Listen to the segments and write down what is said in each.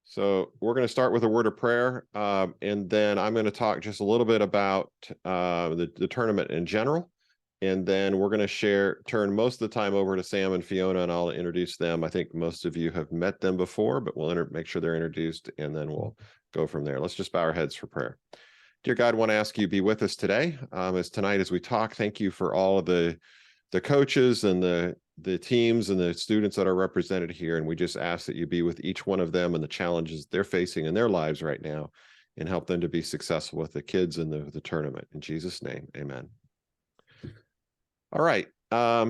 So we're going to start with a word of prayer, and then I'm going to talk just a little bit about the tournament in general. And then we're going to turn most of the time over to Sam and Fiona, and I'll introduce them. I think most of you have met them before, but we'll make sure they're introduced, and then we'll go from there. Let's just bow our heads for prayer. Dear God, I want to ask you to be with us today. As we talk, thank you for all of the coaches and the teams and the students that are represented here. And we just ask that you be with each one of them and the challenges they're facing in their lives right now and help them to be successful with the kids in the tournament. In Jesus' name, amen. All right.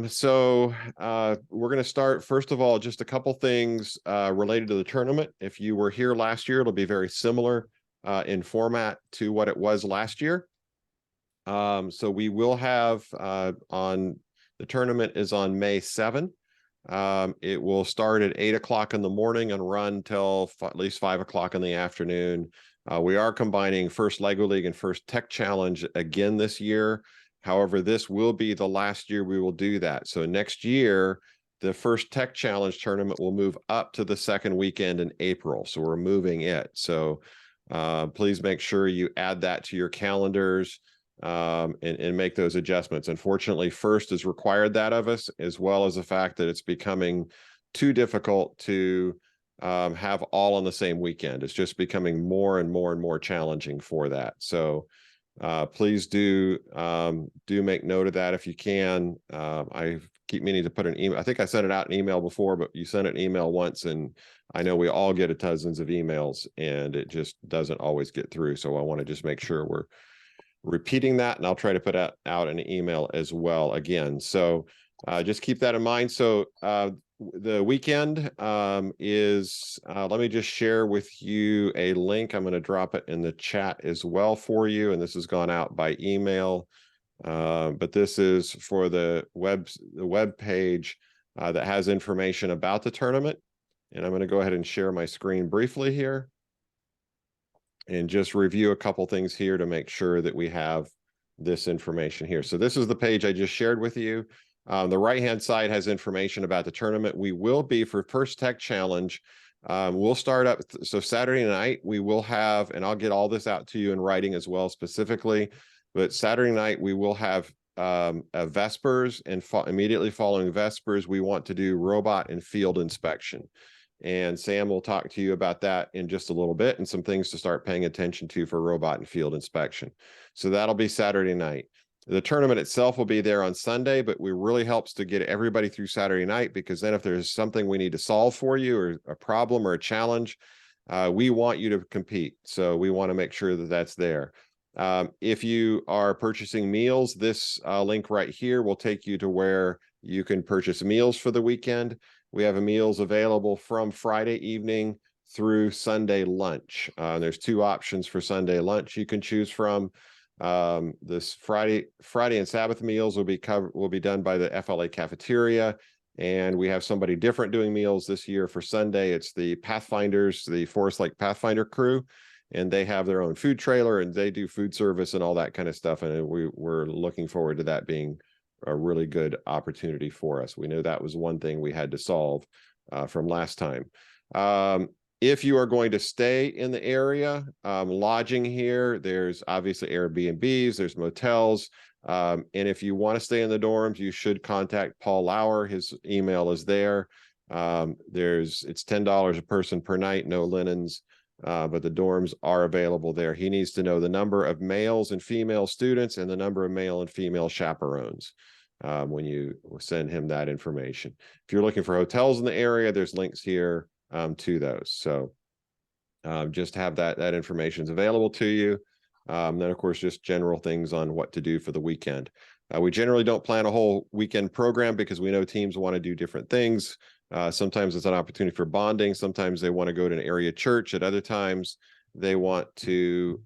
So we're going to start, first of all, just a couple things related to the tournament. If you were here last year, it'll be very similar in format to what it was last year. So we will have the tournament is on May 7. It will start at 8 o'clock in the morning and run till at least 5 o'clock in the afternoon. We are combining First Lego League and First Tech Challenge again this year. However, this will be the last year we will do that. So next year, the First Tech Challenge tournament will move up to the second weekend in April. So we're moving it. So please make sure you add that to your calendars. And make those adjustments. Unfortunately, First has required that of us, as well as the fact that it's becoming too difficult to have all on the same weekend. It's just becoming more and more and more challenging for that. So please do make note of that if you can. I keep meaning to put an email. I think I sent it out an email before, but you sent an email once, and I know we all get dozens of emails, and it just doesn't always get through. So I want to just make sure we're repeating that, and I'll try to put out an email as well again. So just keep that in mind. So the weekend is, let me just share with you a link. I'm going to drop it in the chat as well for you. And this has gone out by email, but this is for the web page that has information about the tournament. And I'm going to go ahead and share my screen briefly here and just review a couple things here to make sure that we have this information here. So this is the page I just shared with you. The right-hand side has information about the tournament. We will be, for First Tech Challenge, we'll start up, so Saturday night we will have, and I'll get all this out to you in writing as well specifically, but Saturday night we will have a Vespers, and immediately following Vespers, we want to do robot and field inspection. And Sam will talk to you about that in just a little bit and some things to start paying attention to for robot and field inspection. So that'll be Saturday night. The tournament itself will be there on Sunday, but it really helps to get everybody through Saturday night, because then if there's something we need to solve for you, or a problem or a challenge, we want you to compete. So we want to make sure that that's there. If you are purchasing meals, this link right here will take you to where you can purchase meals for the weekend. We have meals available from Friday evening through Sunday lunch. There's two options for Sunday lunch you can choose from. This Friday and Sabbath meals will be done by the FLA cafeteria, and we have somebody different doing meals this year for Sunday. It's the Pathfinders, the Forest Lake Pathfinder crew, and they have their own food trailer, and they do food service and all that kind of stuff. And we're looking forward to that being a really good opportunity for us. We know that was one thing we had to solve from last time. If you are going to stay in the area, lodging here, there's obviously Airbnbs, there's motels. And if you want to stay in the dorms, you should contact Paul Lauer. His email is there. It's $10 a person per night, no linens, but the dorms are available there. He needs to know the number of males and female students and the number of male and female chaperones when you send him that information. If you're looking for hotels in the area, there's links here to those. So just have that information is available to you. Then, of course, just general things on what to do for the weekend. We generally don't plan a whole weekend program because we know teams want to do different things. Sometimes it's an opportunity for bonding. Sometimes they want to go to an area church. At other times, they want to,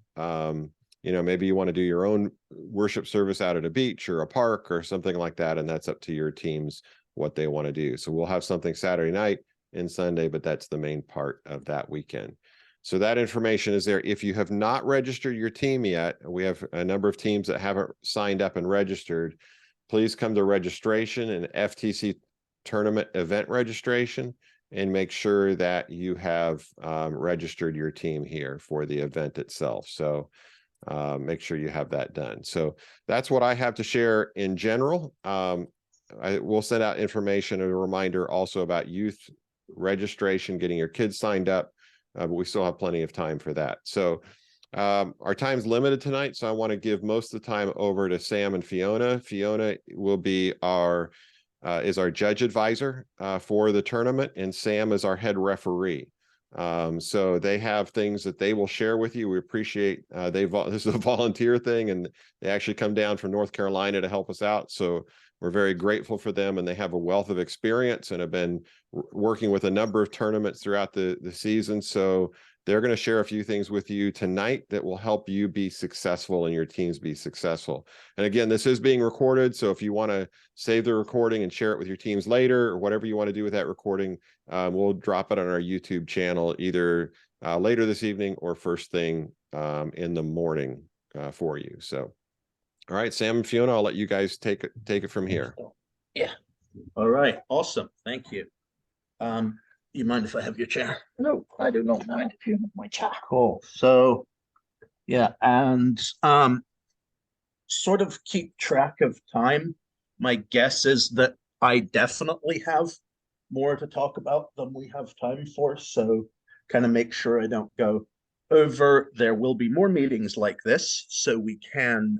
maybe you want to do your own worship service out at a beach or a park or something like that. And that's up to your teams what they want to do. So we'll have something Saturday night and Sunday, but that's the main part of that weekend. So that information is there. If you have not registered your team yet, we have a number of teams that haven't signed up and registered. Please come to registration and FTC tournament event registration, and make sure that you have registered your team here for the event itself. So make sure you have that done. So that's what I have to share in general. I will send out information and a reminder also about youth registration, getting your kids signed up, but we still have plenty of time for that. So our time's limited tonight, so I want to give most of the time over to Sam and Fiona. Fiona will be is our judge advisor for the tournament, and Sam is our head referee. So they have things that they will share with you. We appreciate this is a volunteer thing, and they actually come down from North Carolina to help us out. So we're very grateful for them, and they have a wealth of experience and have been working with a number of tournaments throughout the season. So they're going to share a few things with you tonight that will help you be successful and your teams be successful. And again, this is being recorded, so if you want to save the recording and share it with your teams later, or whatever you want to do with that recording, we'll drop it on our YouTube channel either later this evening or first thing in the morning for you. So, all right, Sam and Fiona, I'll let you guys take it from here. Yeah. All right. Awesome. Thank you. You mind if I have your chair? No, I do not mind if you have my chair. Cool. So, yeah, and sort of keep track of time. My guess is that I definitely have more to talk about than we have time for. So, kind of make sure I don't go over. There will be more meetings like this, so we can.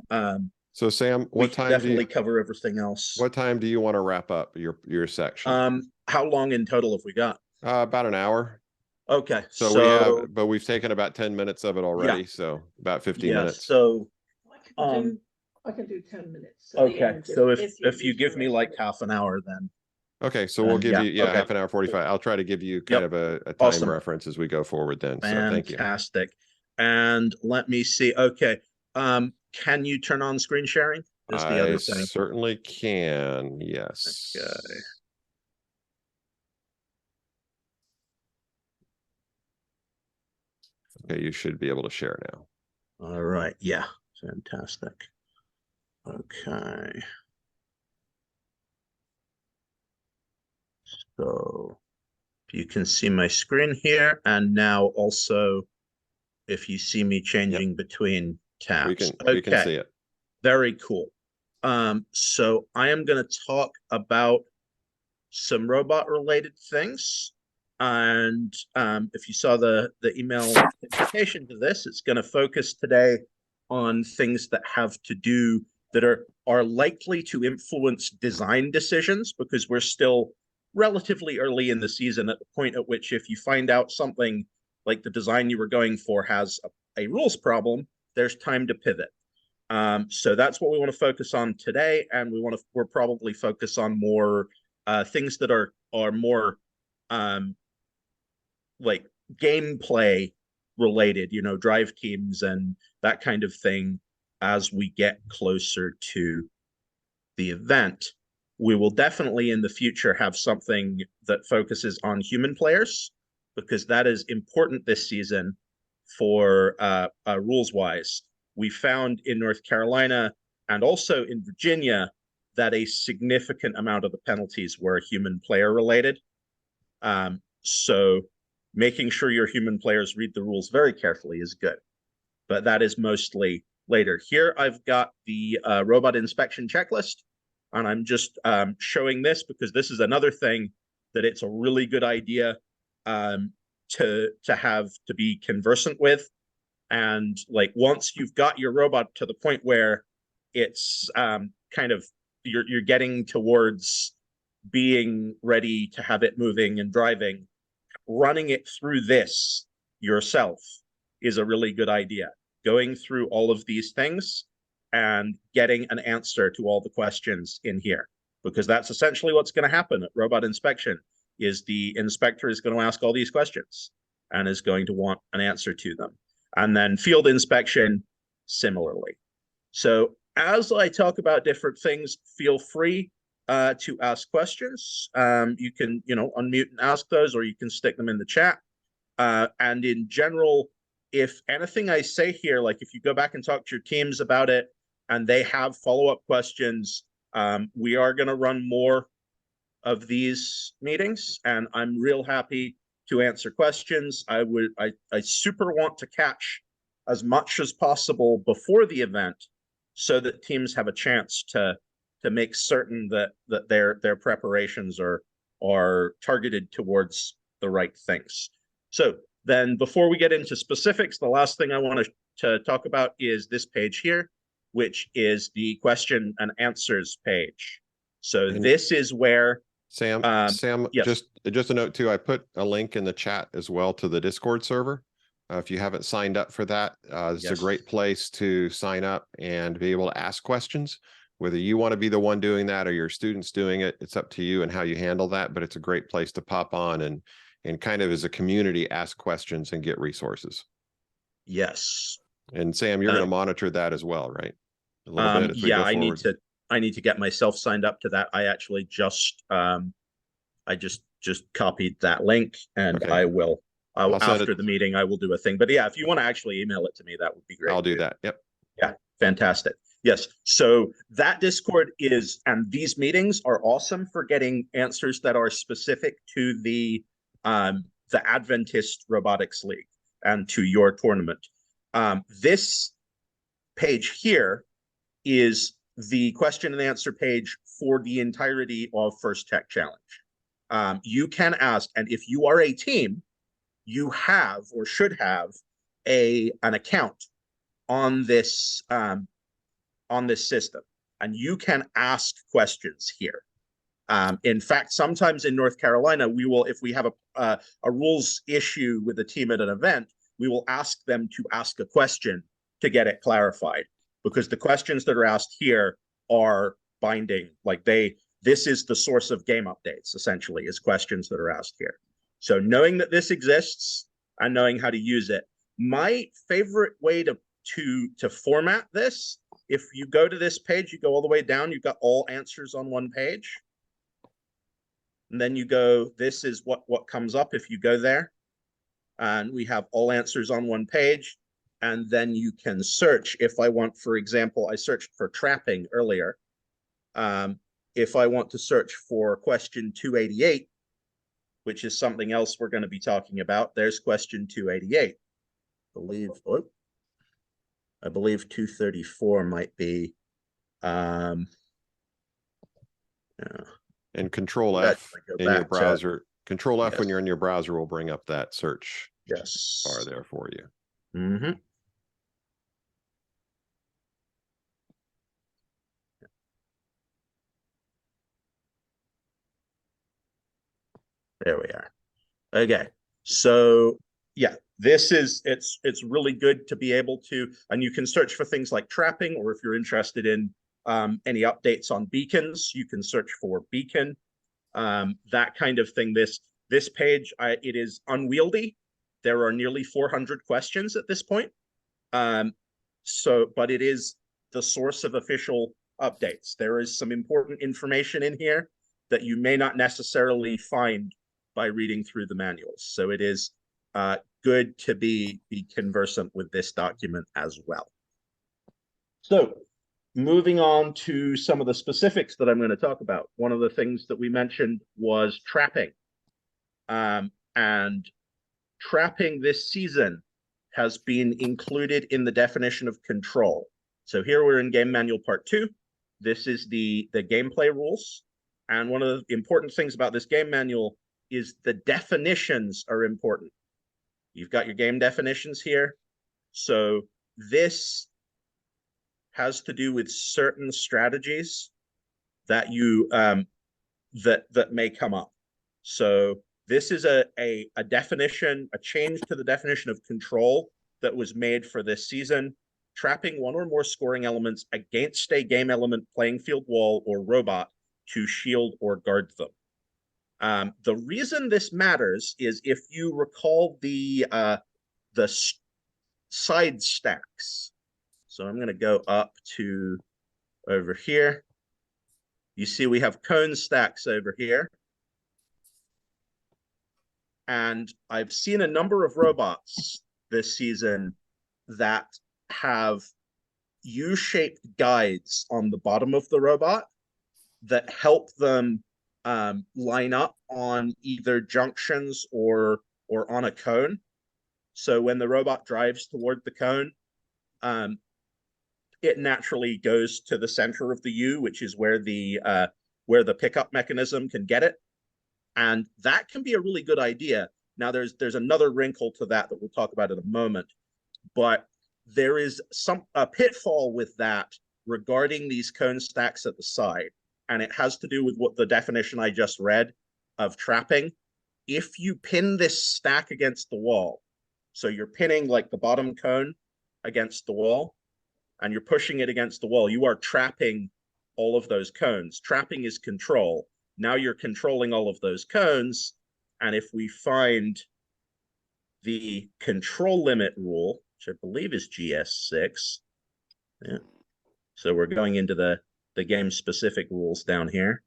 So, Sam, what time definitely cover everything else? What time do you want to wrap up your section? How long in total have we got? About an hour. Okay. So but we've taken about 10 minutes of it already. Yeah. So about 15 minutes. So I can do 10 minutes. Okay. So if you give me like half an hour, then. Okay. So we'll give you half an hour, 45. I'll try to give you kind of a time reference as we go forward then. Fantastic. So thank you. Fantastic. And let me see. Okay. Can you turn on screen sharing? Is the other thing. I certainly can. Yes. Okay. Okay, you should be able to share now. All right. Yeah. Fantastic. Okay. So you can see my screen here, and now also if you see me changing between tabs. We can see it. Very cool. So I am going to talk about some robot related things. And if you saw the email invitation to this, it's going to focus today on things that have to do that are likely to influence design decisions, because we're still relatively early in the season, at the point at which if you find out something like the design you were going for has a rules problem, there's time to pivot. So that's what we want to focus on today, and we're probably focus on more things that are more like gameplay related, drive teams and that kind of thing. As we get closer to the event, we will definitely in the future have something that focuses on human players, because that is important this season for rules wise. We found in North Carolina and also in Virginia that a significant amount of the penalties were human player related. So making sure your human players read the rules very carefully is good, but that is mostly later. Here I've got the robot inspection checklist, and I'm just showing this because this is another thing that it's a really good idea to be conversant with. And like once you've got your robot to the point where it's kind of you're getting towards being ready to have it moving and driving, running it through this yourself is a really good idea. Going through all of these things and getting an answer to all the questions in here, because that's essentially what's going to happen at robot inspection. Is the inspector is going to ask all these questions and is going to want an answer to them. And then field inspection similarly. So as I talk about different things, feel free to ask questions. You can, unmute and ask those, or you can stick them in the chat. And in general, if anything I say here, like if you go back and talk to your teams about it and they have follow-up questions, we are going to run more of these meetings, and I'm real happy to answer questions. I super want to catch as much as possible before the event so that teams have a chance to make certain that their preparations are targeted towards the right things. So then before we get into specifics, the last thing I want to talk about is this page here, which is the question and answers page. So this is where Sam, yes. just a note too, I put a link in the chat as well to the Discord server. If you haven't signed up for that, this is a great place to sign up and be able to ask questions. Whether you want to be the one doing that or your students doing it, it's up to you and how you handle that. But it's a great place to pop on and kind of as a community ask questions and get resources. Yes. And Sam, you're going to monitor that as well, right? A little bit as we go forward. I need to get myself signed up to that. I actually just copied that link, and Okay. after the meeting I will do a thing. But yeah, if you want to actually email it to me, that would be great. I'll do that. Yep. Yeah, fantastic. Yes. So that Discord is, and these meetings are awesome for getting answers that are specific to the Adventist Robotics League and to your tournament. This page here is the question and answer page for the entirety of First Tech Challenge. You can ask, and if you are a team, you have or should have an account on this system, and you can ask questions here. In fact, sometimes in North Carolina, we will, if we have a rules issue with a team at an event, we will ask them to ask a question to get it clarified, because the questions that are asked here are binding. Like this is the source of game updates, essentially, is questions that are asked here. So knowing that this exists and knowing how to use it, my favorite way to format this, if you go to this page, you go all the way down, you've got all answers on one page. And then you go, this is what comes up if you go there. And we have all answers on one page. And then you can search. If I want, for example, I searched for trapping earlier. If I want to search for question 288, which is something else we're going to be talking about, there's question 288. I believe 234 might be. And Control F in your browser. Control F when you're in your browser will bring up that search bar there for you. Mm-hmm. There we are. Okay, so yeah, this is it's really good to be able to, and you can search for things like trapping, or if you're interested in any updates on beacons, you can search for beacon, that kind of thing. This page, it is unwieldy. There are nearly 400 questions at this point. But it is the source of official updates. There is some important information in here that you may not necessarily find by reading through the manuals. So it is good to be conversant with this document as well. So moving on to some of the specifics that I'm going to talk about. One of the things that we mentioned was trapping. And trapping this season has been included in the definition of control. So here we're in Game Manual Part 2. This is the gameplay rules. And one of the important things about this game manual is the definitions are important. You've got your game definitions here. So this has to do with certain strategies that you that may come up. So this is a definition, a change to the definition of control that was made for this season, trapping one or more scoring elements against a game element, playing field wall, or robot to shield or guard them. The reason this matters is if you recall the side stacks. So I'm going to go up to over here. You see we have cone stacks over here. And I've seen a number of robots this season that have U-shaped guides on the bottom of the robot that help them line up on either junctions or on a cone. So when the robot drives toward the cone, it naturally goes to the center of the U, which is where the pickup mechanism can get it. And that can be a really good idea. Now, there's another wrinkle to that we'll talk about in a moment, but there is a pitfall with that regarding these cone stacks at the side, and it has to do with what the definition I just read of trapping. If you pin this stack against the wall, so you're pinning like the bottom cone against the wall, and you're pushing it against the wall, you are trapping all of those cones. Trapping is control. Now you're controlling all of those cones, and if we find the control limit rule, which I believe is GS6, yeah. So we're going into the game-specific rules down here.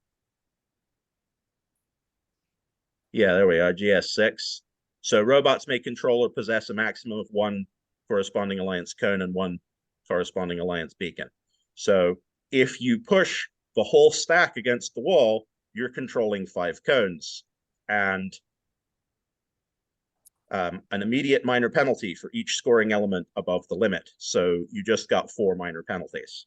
Yeah, there we are, GS6. So robots may control or possess a maximum of one corresponding alliance cone and one corresponding alliance beacon. So if you push the whole stack against the wall, you're controlling 5 cones. And an immediate minor penalty for each scoring element above the limit. So you just got 4 minor penalties.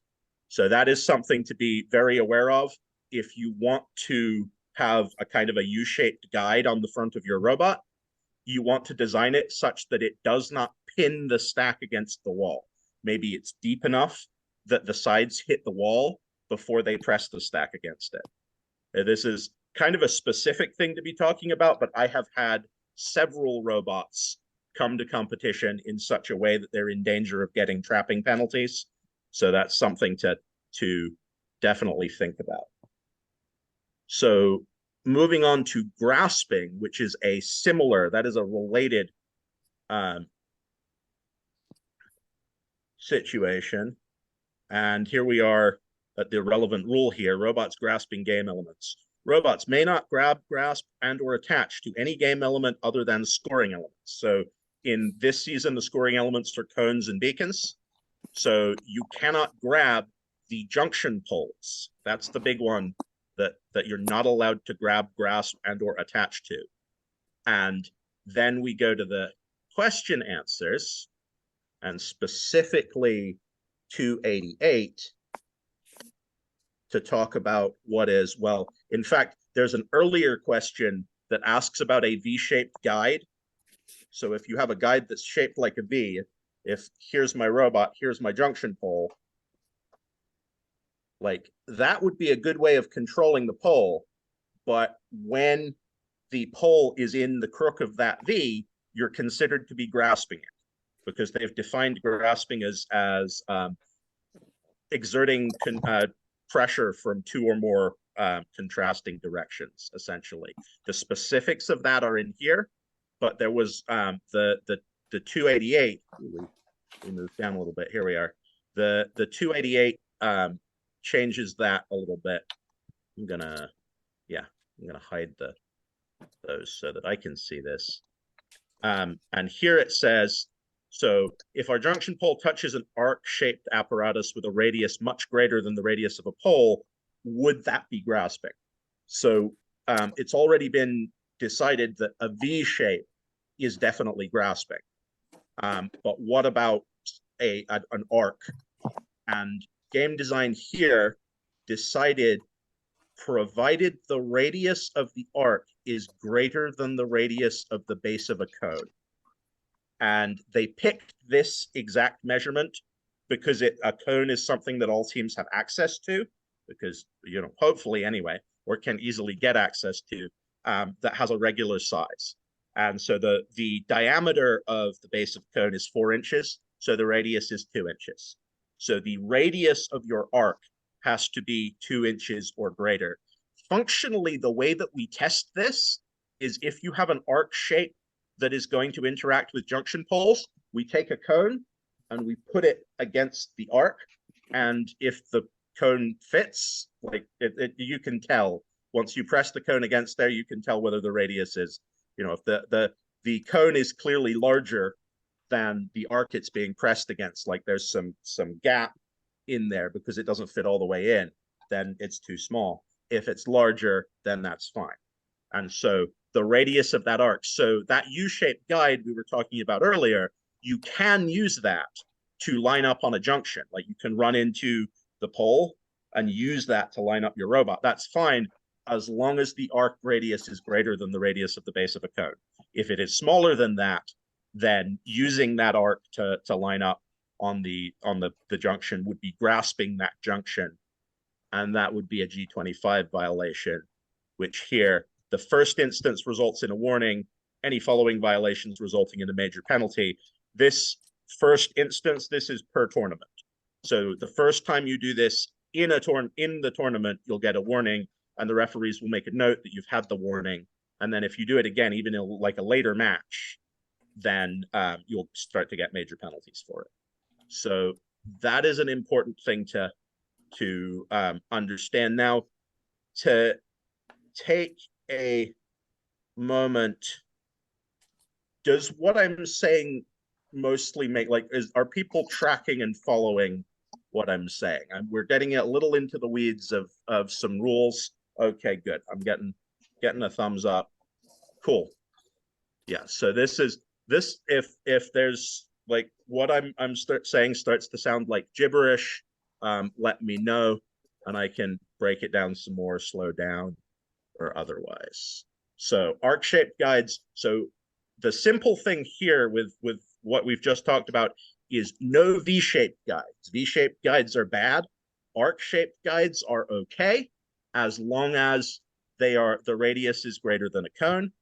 So that is something to be very aware of if you want to have a kind of a U-shaped guide on the front of your robot. You want to design it such that it does not pin the stack against the wall. Maybe it's deep enough that the sides hit the wall before they press the stack against it. This is kind of a specific thing to be talking about, but I have had several robots come to competition in such a way that they're in danger of getting trapping penalties. So that's something to definitely think about. So moving on to grasping, which is a similar, that is a related situation. And here we are at the relevant rule here, robots grasping game elements. Robots may not grab, grasp, and or attach to any game element other than scoring elements. So in this season, the scoring elements are cones and beacons. So you cannot grab the junction poles. That's the big one that you're not allowed to grab, grasp, and or attach to. And then we go to the question answers, and specifically 288 to talk about what is, well, in fact, there's an earlier question that asks about a V-shaped guide. So if you have a guide that's shaped like a V, if here's my robot, here's my junction pole, like that would be a good way of controlling the pole. But when the pole is in the crook of that V, you're considered to be grasping it, because they've defined grasping as exerting pressure from 2 or more contrasting directions, essentially. The specifics of that are in here, but there was the 288. We moved down a little bit. Here we are. The 288 changes that a little bit. I'm gonna hide those so that I can see this. And here it says, so if our junction pole touches an arc-shaped apparatus with a radius much greater than the radius of a pole, would that be grasping? So it's already been decided that a V shape is definitely grasping. But what about an arc? And game design here decided, provided the radius of the arc is greater than the radius of the base of a cone. And they picked this exact measurement because a cone is something that all teams have access to, because, you know, hopefully anyway, or can easily get access to, that has a regular size. And so the diameter of the base of the cone is 4 inches, so the radius is 2 inches. So the radius of your arc has to be 2 inches or greater. Functionally, the way that we test this is if you have an arc shape that is going to interact with junction poles, we take a cone and we put it against the arc. And if the cone fits, like you can tell, once you press the cone against there, you can tell whether the radius is, you know, if the cone is clearly larger than the arc it's being pressed against, like there's some gap in there because it doesn't fit all the way in, then it's too small. If it's larger, then that's fine. And so the radius of that arc, so that U-shaped guide we were talking about earlier, you can use that to line up on a junction. Like you can run into the pole and use that to line up your robot. That's fine as long as the arc radius is greater than the radius of the base of a cone. If it is smaller than that, then using that arc to line up on the junction would be grasping that junction, and that would be a G25 violation, which here the first instance results in a warning, any following violations resulting in a major penalty. This first instance, this is per tournament. So the first time you do this in the tournament, you'll get a warning, and the referees will make a note that you've had the warning. And then if you do it again, even in like a later match, then you'll start to get major penalties for it. So that is an important thing to understand. Now, to take a moment, does what I'm saying mostly make, like, are people tracking and following what I'm saying? We're getting a little into the weeds of some rules. Okay, good. I'm getting a thumbs up. Cool. Yeah. So this, if there's like what I'm saying starts to sound like gibberish, let me know, and I can break it down some more, slow down, or otherwise. So arc-shaped guides. So the simple thing here with what we've just talked about is no V-shaped guides. V-shaped guides are bad. Arc-shaped guides are okay, as long as the radius is greater than a cone.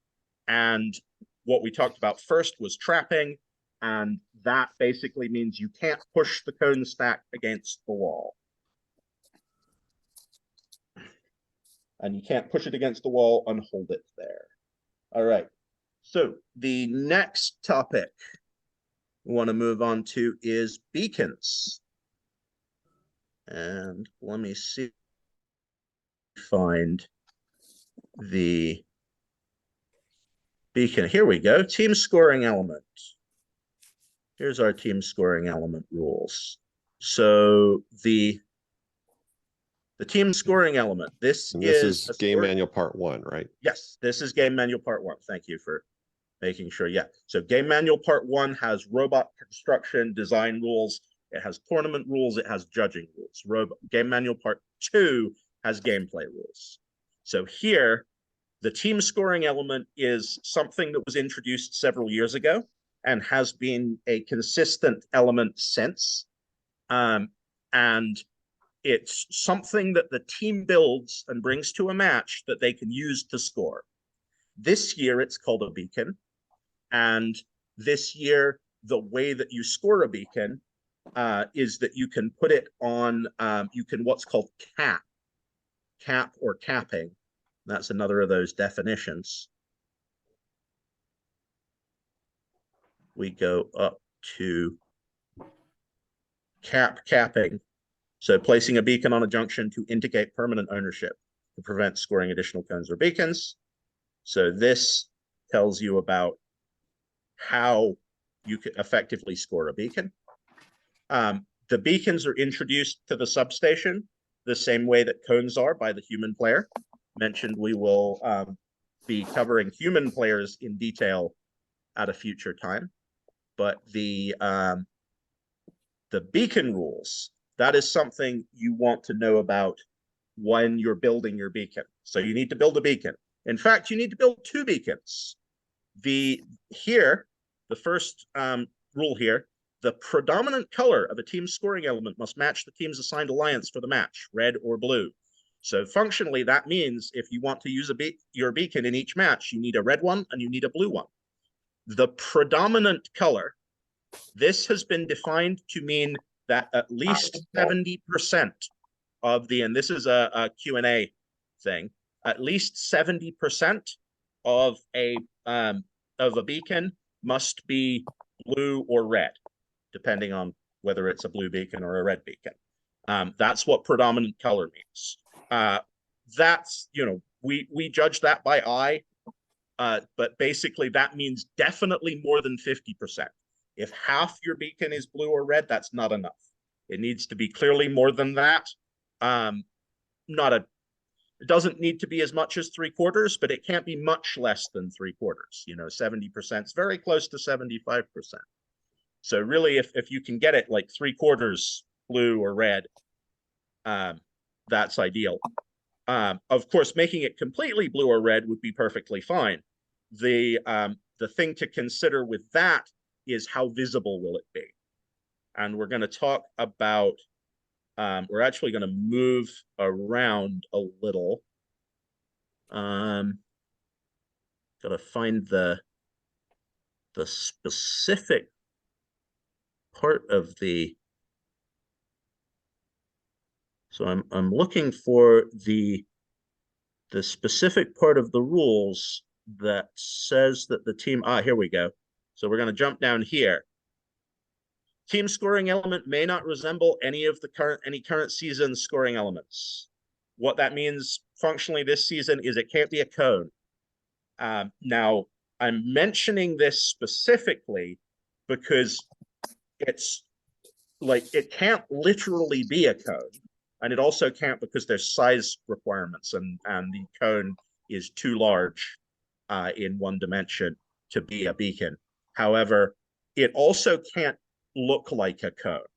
And what we talked about first was trapping, and that basically means you can't push the cone stack against the wall. And you can't push it against the wall and hold it there. All right. So the next topic we want to move on to is beacons. And let me see, find the beacon. Here we go. Team scoring element. Here's our team scoring element rules. So the team scoring element. This is game manual part 1, right? Yes, this is game manual part 1. Thank you for making sure. Yeah. So game manual part 1 has robot construction design rules. It has tournament rules. It has judging rules. Game manual part 2 has gameplay rules. So here, the team scoring element is something that was introduced several years ago and has been a consistent element since. And it's something that the team builds and brings to a match that they can use to score. This year, it's called a beacon. And this year, the way that you score a beacon is that you can put it on, you can what's called cap or capping. That's another of those definitions. We go up to capping. So placing a beacon on a junction to indicate permanent ownership to prevent scoring additional cones or beacons. So this tells you about how you can effectively score a beacon. The beacons are introduced to the substation the same way that cones are by the human player. Mentioned we will be covering human players in detail at a future time. But the beacon rules, that is something you want to know about when you're building your beacon. So you need to build a beacon. In fact, you need to build 2 beacons. The first rule here, the predominant color of a team's scoring element must match the team's assigned alliance for the match, red or blue. So functionally, that means if you want to use your beacon in each match, you need a red one and you need a blue one. The predominant color, this has been defined to mean that at least 70% of the, and this is a Q&A thing, at least 70% of a beacon must be blue or red, depending on whether it's a blue beacon or a red beacon. That's what predominant color means. That's, we judge that by eye, but basically that means definitely more than 50%. If half your beacon is blue or red, that's not enough. It needs to be clearly more than that. It doesn't need to be as much as 3/4, but it can't be much less than 3/4. 70% is very close to 75%. So really, if you can get it like 3/4 blue or red, that's ideal. Of course, making it completely blue or red would be perfectly fine. The thing to consider with that is how visible will it be? And we're going to talk about, we're actually going to move around a little. Got to find the specific part of the, so I'm looking for the specific part of the rules that says that the team, here we go. So we're going to jump down here. Team scoring element may not resemble any current season scoring elements. What that means functionally this season is it can't be a cone. Now, I'm mentioning this specifically because it's like, it can't literally be a cone. And it also can't because there's size requirements, and the cone is too large in one dimension to be a beacon. However, it also can't look like a cone.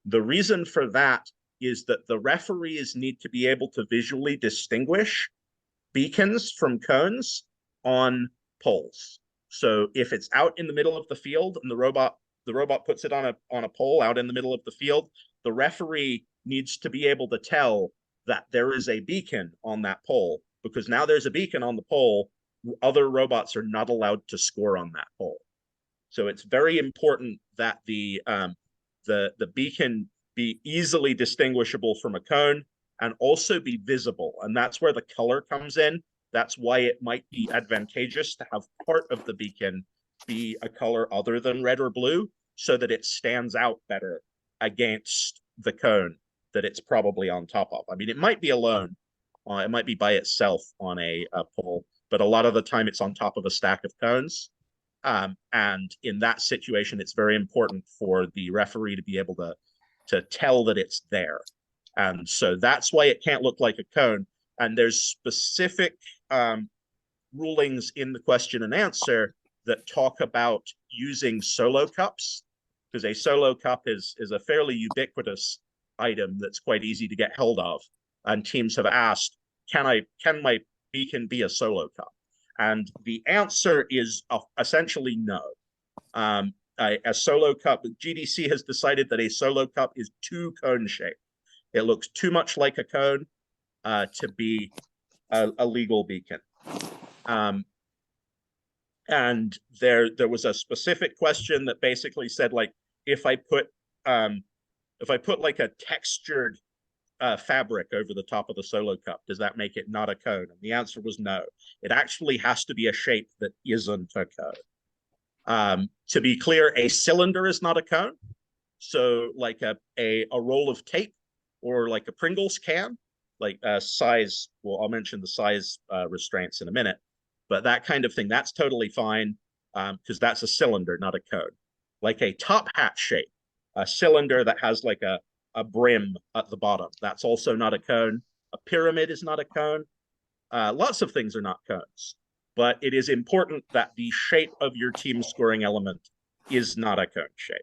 The reason for that is that the referees need to be able to visually distinguish beacons from cones on poles. So if it's out in the middle of the field and the robot puts it on a pole out in the middle of the field, the referee needs to be able to tell that there is a beacon on that pole, because now there's a beacon on the pole. Other robots are not allowed to score on that pole. So it's very important that the beacon be easily distinguishable from a cone and also be visible. And that's where the color comes in. That's why it might be advantageous to have part of the beacon be a color other than red or blue, so that it stands out better against the cone that it's probably on top of. I mean, it might be alone. It might be by itself on a pole, but a lot of the time it's on top of a stack of cones. And in that situation, it's very important for the referee to be able to tell that it's there. And so that's why it can't look like a cone. And there's specific rulings in the question and answer that talk about using solo cups, because a solo cup is a fairly ubiquitous item that's quite easy to get hold of. And teams have asked, can my beacon be a solo cup? And the answer is essentially no. A solo cup, GDC has decided that a solo cup is too cone shaped. It looks too much like a cone to be a legal beacon. And there was a specific question that basically said, like, if I put like a textured fabric over the top of the solo cup, does that make it not a cone? And the answer was no. It actually has to be a shape that isn't a cone. To be clear, a cylinder is not a cone. So like a roll of tape, or like a Pringles can, like size, well, I'll mention the size restraints in a minute, but that kind of thing, that's totally fine, because that's a cylinder, not a cone. Like a top hat shape, a cylinder that has like a brim at the bottom, that's also not a cone. A pyramid is not a cone. Lots of things are not cones, but it is important that the shape of your team scoring element is not a cone shape.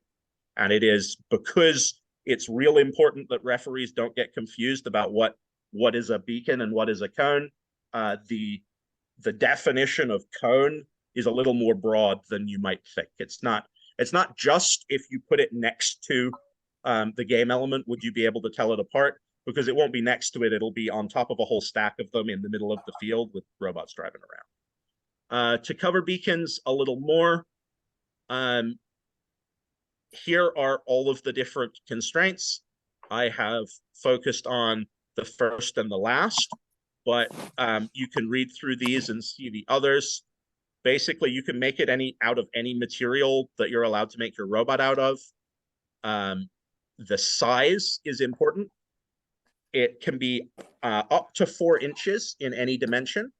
And it is because it's real important that referees don't get confused about what is a beacon and what is a cone. The definition of cone is a little more broad than you might think. It's not just if you put it next to the game element would you be able to tell it apart, because it won't be next to it. It'll be on top of a whole stack of them in the middle of the field with robots driving around. To cover beacons a little more, here are all of the different constraints. I have focused on the first and the last, but you can read through these and see the others. Basically, you can make it out of any material that you're allowed to make your robot out of. The size is important. It can be up to 4 inches in any dimension.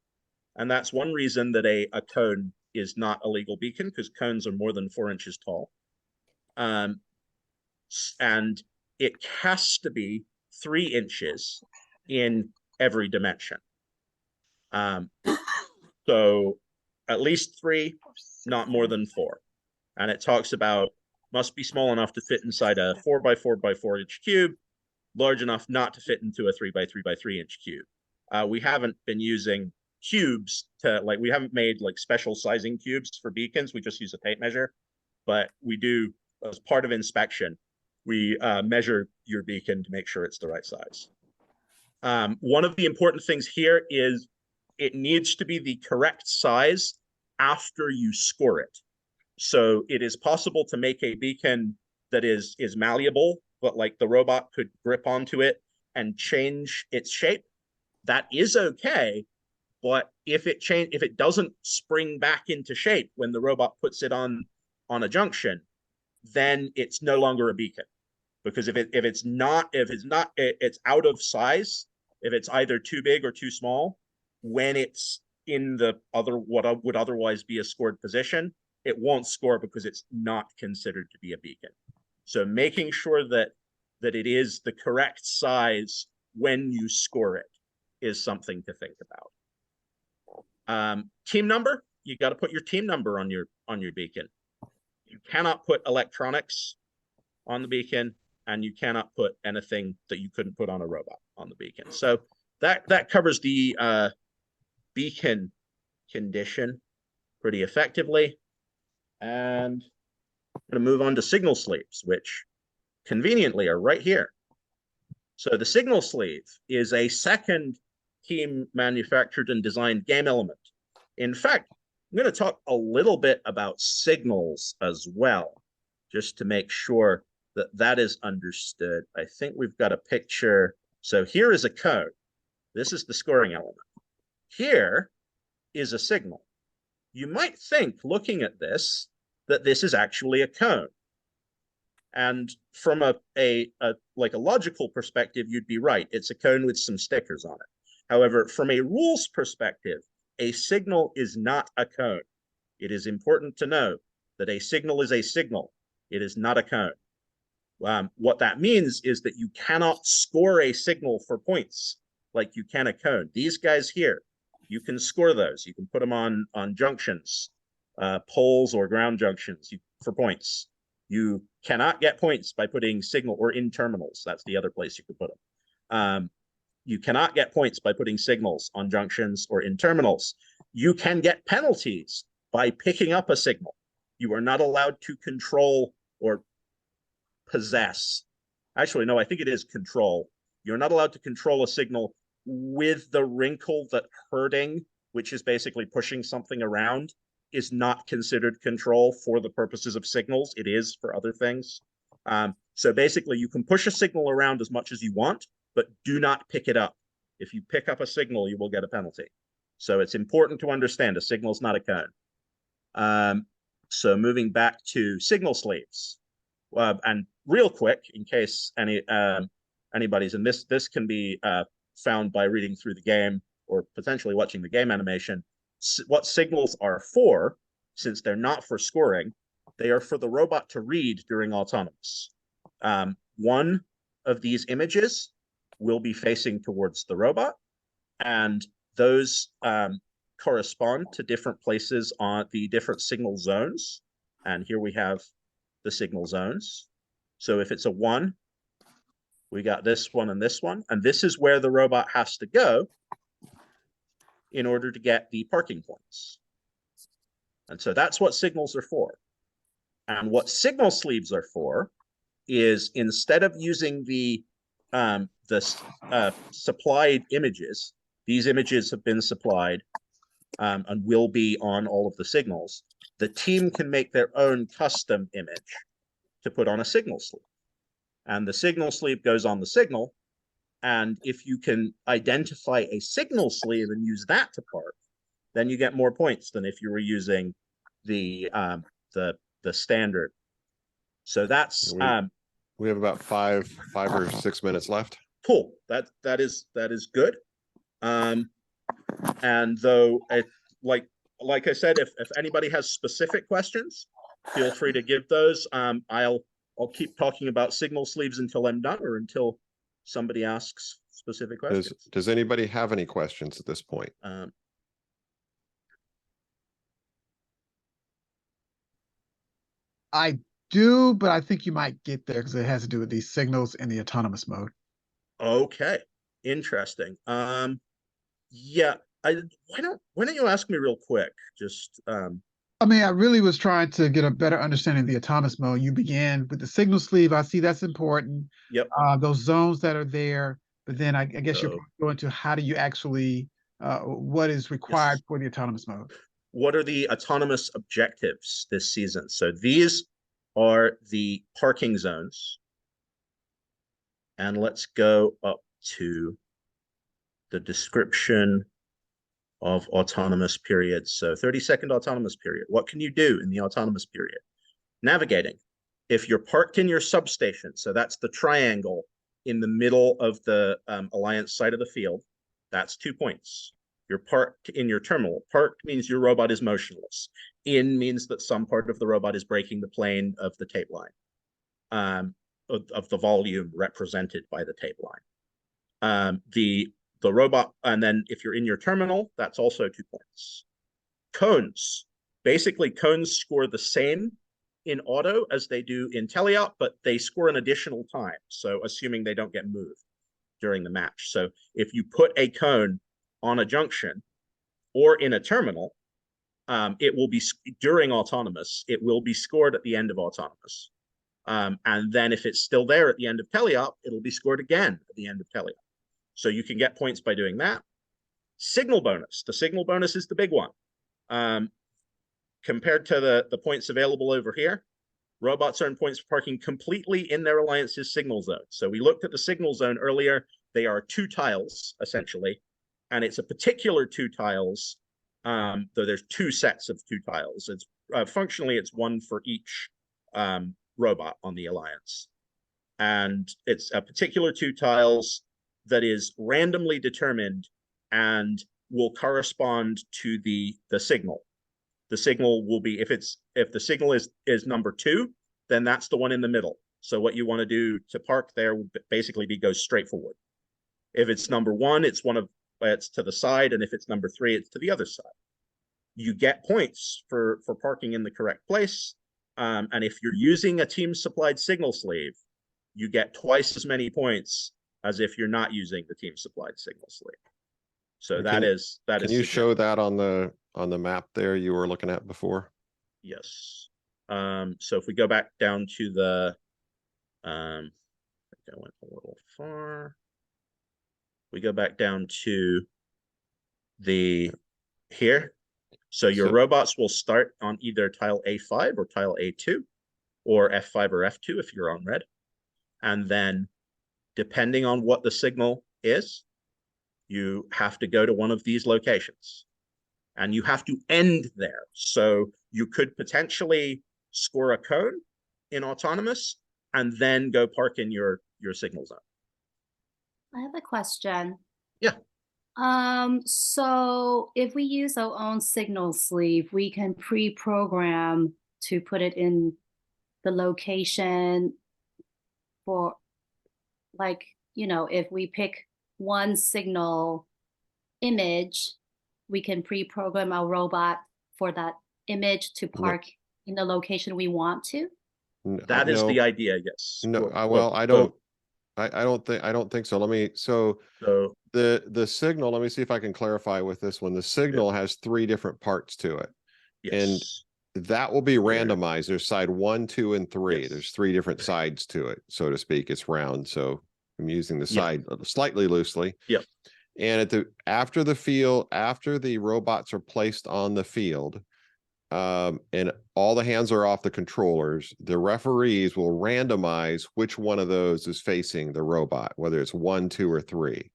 And that's one reason that a cone is not a legal beacon, because cones are more than 4 inches tall. And it has to be 3 inches in every dimension. So at least 3, not more than 4. And it talks about must be small enough to fit inside a 4 by 4 by 4 inch cube, large enough not to fit into a 3 by 3 by 3 inch cube. We haven't been using cubes to we haven't made special sizing cubes for beacons. We just use a tape measure, but we do, as part of inspection, we measure your beacon to make sure it's the right size. One of the important things here is it needs to be the correct size after you score it. So it is possible to make a beacon that is malleable, but the robot could grip onto it and change its shape. That is okay, but if it doesn't spring back into shape when the robot puts it on a junction, then it's no longer a beacon. Because if it's out of size, if it's either too big or too small, when it's in the what would otherwise be a scored position, it won't score because it's not considered to be a beacon. So making sure that it is the correct size when you score it is something to think about. Team number, you got to put your team number on your beacon. You cannot put electronics on the beacon, and you cannot put anything that you couldn't put on a robot on the beacon. So that covers the beacon condition pretty effectively. And I'm going to move on to signal sleeves, which conveniently are right here. So the signal sleeve is a second team manufactured and designed game element. In fact, I'm going to talk a little bit about signals as well, just to make sure that is understood. I think we've got a picture. So here is a code. This is the scoring element. Here is a signal. You might think, looking at this, that this is actually a cone. And from a logical perspective, you'd be right. It's a cone with some stickers on it. However, from a rules perspective, a signal is not a cone. It is important to know that a signal is a signal. It is not a cone. What that means is that you cannot score a signal for points like you can a cone. These guys here, you can score those. You can put them on junctions, poles or ground junctions for points. You cannot get points by putting signal or in terminals. That's the other place you could put them. You cannot get points by putting signals on junctions or in terminals. You can get penalties by picking up a signal. You are not allowed to control or possess. Actually, no, I think it is control. You're not allowed to control a signal with the wrinkle that herding, which is basically pushing something around, is not considered control for the purposes of signals. It is for other things. So basically, you can push a signal around as much as you want, but do not pick it up. If you pick up a signal, you will get a penalty. So it's important to understand a signal is not a cone. So moving back to signal sleeves. And real quick, in case anybody's in this can be found by reading through the game or potentially watching the game animation. What signals are for, since they're not for scoring, they are for the robot to read during autonomous. One of these images will be facing towards the robot, and those correspond to different places on the different signal zones. And here we have the signal zones. So if it's a 1, we got this one, and this is where the robot has to go in order to get the parking points. And so that's what signals are for. And what signal sleeves are for is, instead of using the supplied images, these images have been supplied and will be on all of the signals. The team can make their own custom image to put on a signal sleeve. And the signal sleeve goes on the signal. And if you can identify a signal sleeve and use that to park, then you get more points than if you were using the standard. So that's we have about five or 6 minutes left. Cool. That is good. And though, like I said, if anybody has specific questions, feel free to give those. I'll keep talking about signal sleeves until I'm done, or until somebody asks specific questions. Does anybody have any questions at this point? I do, but I think you might get there because it has to do with these signals in the autonomous mode. Okay, interesting. Yeah, why don't you ask me real quick? Just I mean, I really was trying to get a better understanding of the autonomous mode. You began with the signal sleeve. I see that's important. yep. Those zones that are there, but then I guess you're So going to how do you actually, what is required yes. for the autonomous mode? What are the autonomous objectives this season? So these are the parking zones. And let's go up to the description of autonomous periods. So 30-second autonomous period. What can you do in the autonomous period? Navigating. If you're parked in your substation, so that's the triangle in the middle of the Alliance side of the field, that's 2 points. You're parked in your terminal. Parked means your robot is motionless. In means that some part of the robot is breaking the plane of the tape line, of the volume represented by the tape line. The robot, and then if you're in your terminal, that's also 2 points. Cones. Basically, cones score the same in auto as they do in teleop, but they score an additional time. So assuming they don't get moved during the match. So if you put a cone on a junction or in a terminal, it will be during autonomous, it will be scored at the end of autonomous. And then if it's still there at the end of teleop, it'll be scored again at the end of teleop. So you can get points by doing that. Signal bonus. The signal bonus is the big one. Compared to the points available over here, robots earn points for parking completely in their Alliance's signal zone. So we looked at the signal zone earlier. They are 2 tiles, essentially. And it's a particular 2 tiles, though there's 2 sets of 2 tiles. It's functionally, it's 1 for each robot on the Alliance. And it's a particular 2 tiles that is randomly determined and will correspond to the signal. The signal will be, if the signal is number 2, then that's the one in the middle. So what you want to do to park there will basically be go straight forward. If it's number 1, it's to the side, and if it's number 3, it's to the other side. You get points for parking in the correct place. And if you're using a team supplied signal sleeve, you get twice as many points as if you're not using the team supplied signal sleeve. So that is Can you show that on the map there you were looking at before? Yes. So if we go back down to the I think I went a little far. We go back down to the here. So your robots will start on either tile A5 or tile A2, or F5 or F2 if you're on red. And then depending on what the signal is, you have to go to one of these locations. And you have to end there. So you could potentially score a cone in autonomous and then go park in your signal zone. I have a question. Yeah. So if we use our own signal sleeve, we can pre-program to put it in the location for, like, if we pick one signal image, we can pre-program our robot for that image to park in the location we want to. That is the idea. Yes. No, I don't think so. The signal, let me see if I can clarify with this one. The signal has 3 different parts to it. Yes. And that will be randomized. There's side 1, 2, and 3. Yes. There's 3 different sides to it, so to speak. It's round. So I'm using the side slightly loosely. Yep. And after the robots are placed on the field, and all the hands are off the controllers, the referees will randomize which one of those is facing the robot, whether it's 1, 2, or 3.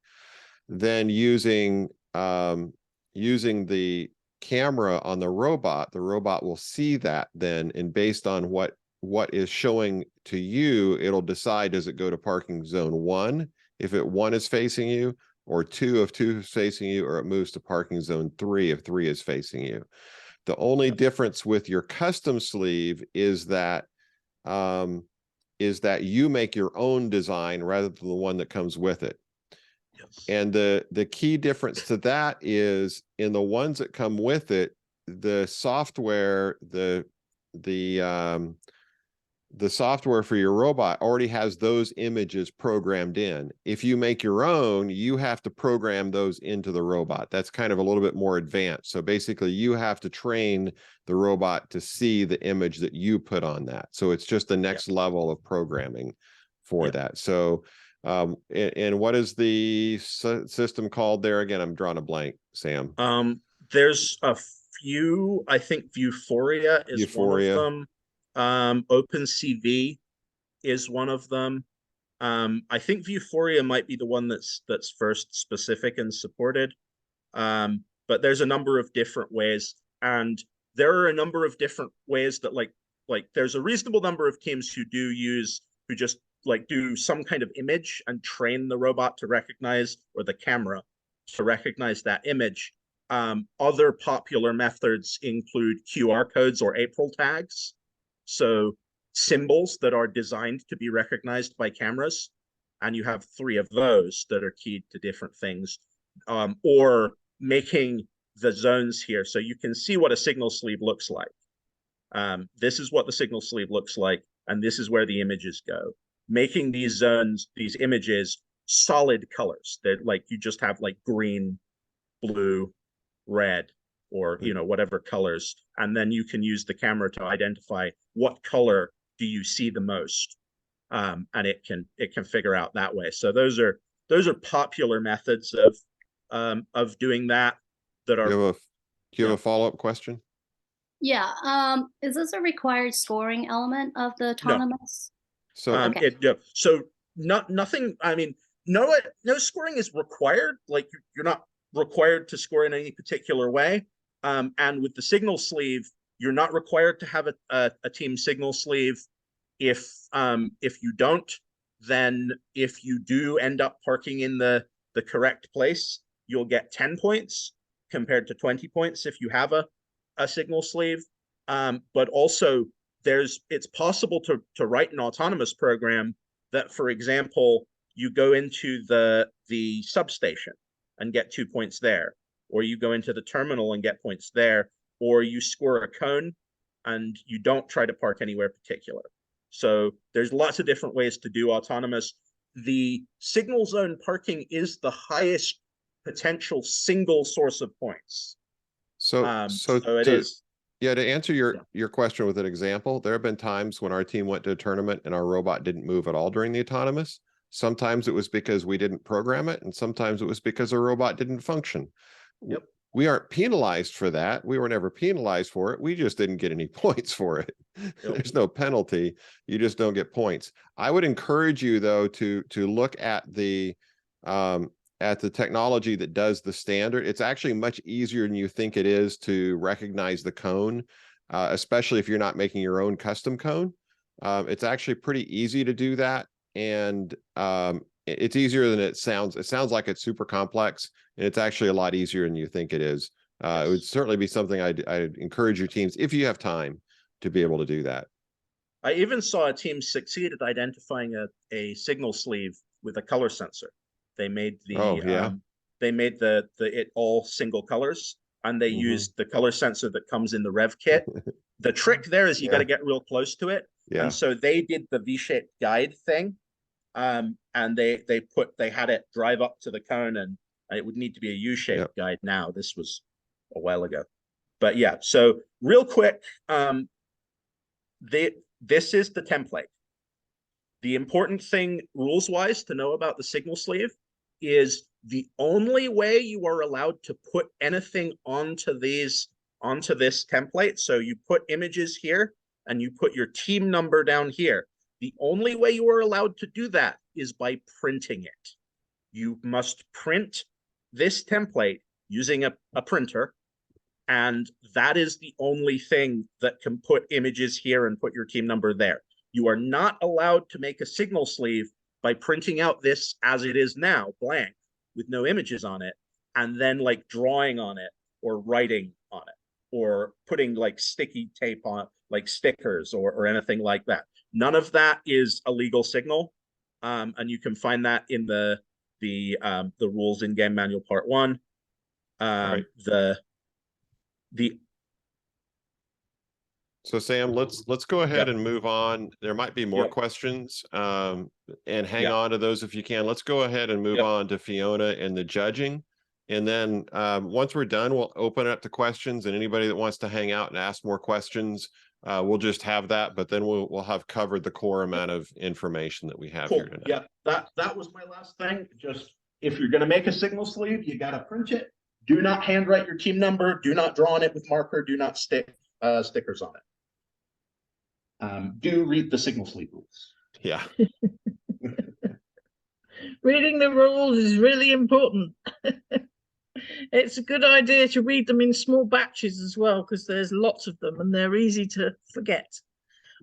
Then using the camera on the robot will see that then, and based on what is showing to you, it'll decide, does it go to parking zone 1 if 1 is facing you, or 2 if 2 is facing you, or it moves to parking zone 3 if 3 is facing you. The only difference with your custom sleeve is that you make your own design rather than the one that comes with it. Yes. And the key difference to that is in the ones that come with it, the software, the the software for your robot already has those images programmed in. If you make your own, you have to program those into the robot. That's kind of a little bit more advanced. So basically you have to train the robot to see the image that you put on that. So it's just the next level of programming for that. So and what is the system called there again? I'm drawing a blank, Sam. There's a few. I think Vuforia is one of them. OpenCV is one of them. I think Vuforia might be the one that's first specific and supported. But there's a number of different ways, and there are a number of different ways that like there's a reasonable number of teams who just like do some kind of image and train the robot to recognize, or the camera to recognize that image. Other popular methods include QR codes or April tags. So symbols that are designed to be recognized by cameras. And you have 3 of those that are keyed to different things. Or making the zones here. So you can see what a signal sleeve looks like. This is what the signal sleeve looks like. And this is where the images go. Making these zones, these images, solid colors. That like you just have like green, blue, red, or whatever colors, and then you can use the camera to identify what color do you see the most, and it can figure out that way. So those are popular methods of doing that. That are. Do you have a follow-up question? Yeah. Is this a required scoring element of the autonomous? So Okay. So nothing. I mean, no scoring is required. Like you're not required to score in any particular way. And with the signal sleeve, you're not required to have a team signal sleeve. If you don't, then if you do end up parking in the correct place, you'll get 10 points compared to 20 points if you have a signal sleeve. But also it's possible to write an autonomous program that, for example, you go into the substation and get 2 points there, or you go into the terminal and get points there, or you score a cone and you don't try to park anywhere particular. So there's lots of different ways to do autonomous. The signal zone parking is the highest potential single source of points. So it is. Yeah, to answer your question with an example, there have been times when our team went to a tournament and our robot didn't move at all during the autonomous. Sometimes it was because we didn't program it, and sometimes it was because the robot didn't function. Yep. We aren't penalized for that. We were never penalized for it. We just didn't get any points for it. Yep. There's no penalty. You just don't get points. I would encourage you, though, to look at the technology that does the standard. It's actually much easier than you think it is to recognize the cone, especially if you're not making your own custom cone. It's actually pretty easy to do that. And it's easier than it sounds. It sounds like it's super complex, and it's actually a lot easier than you think it is. It would certainly be something I'd encourage your teams, if you have time, to be able to do that. I even saw a team succeed at identifying a signal sleeve with a color sensor. They made it all single colors, and they used the color sensor that comes in the rev kit. The trick there is you got to get real close to it. Yeah. And so they did the V-shaped guide thing. And they had it drive up to the cone, and it would need to be a U-shaped guide now. This was a while ago. But yeah, so real quick, this is the template. The important thing rules-wise to know about the signal sleeve is the only way you are allowed to put anything onto this template. So you put images here and you put your team number down here. The only way you are allowed to do that is by printing it. You must print this template using a printer, and that is the only thing that can put images here and put your team number there. You are not allowed to make a signal sleeve by printing out this as it is now, blank, with no images on it, and then like drawing on it or writing on it or putting like sticky tape on, like stickers or anything like that. None of that is a legal signal, and you can find that in the rules in Game Manual Part 1. Right. So Sam, let's go ahead Yep. and move on. There might be more Yep. questions, and hang Yep. on to those if you can. Let's go ahead and move Yep. on to Fiona and the judging. And then once we're done, we'll open it up to questions, and anybody that wants to hang out and ask more questions, we'll just have that, but then we'll have covered the core amount of information that we have Cool. here tonight. Yeah, that was my last thing. Just if you're gonna make a signal sleeve, you gotta print it. Do not handwrite your team number. Do not draw on it with marker. Do not stick stickers on it. Do read the signal sleeve rules. Yeah. Reading the rules is really important. It's a good idea to read them in small batches as well, because there's lots of them and they're easy to forget.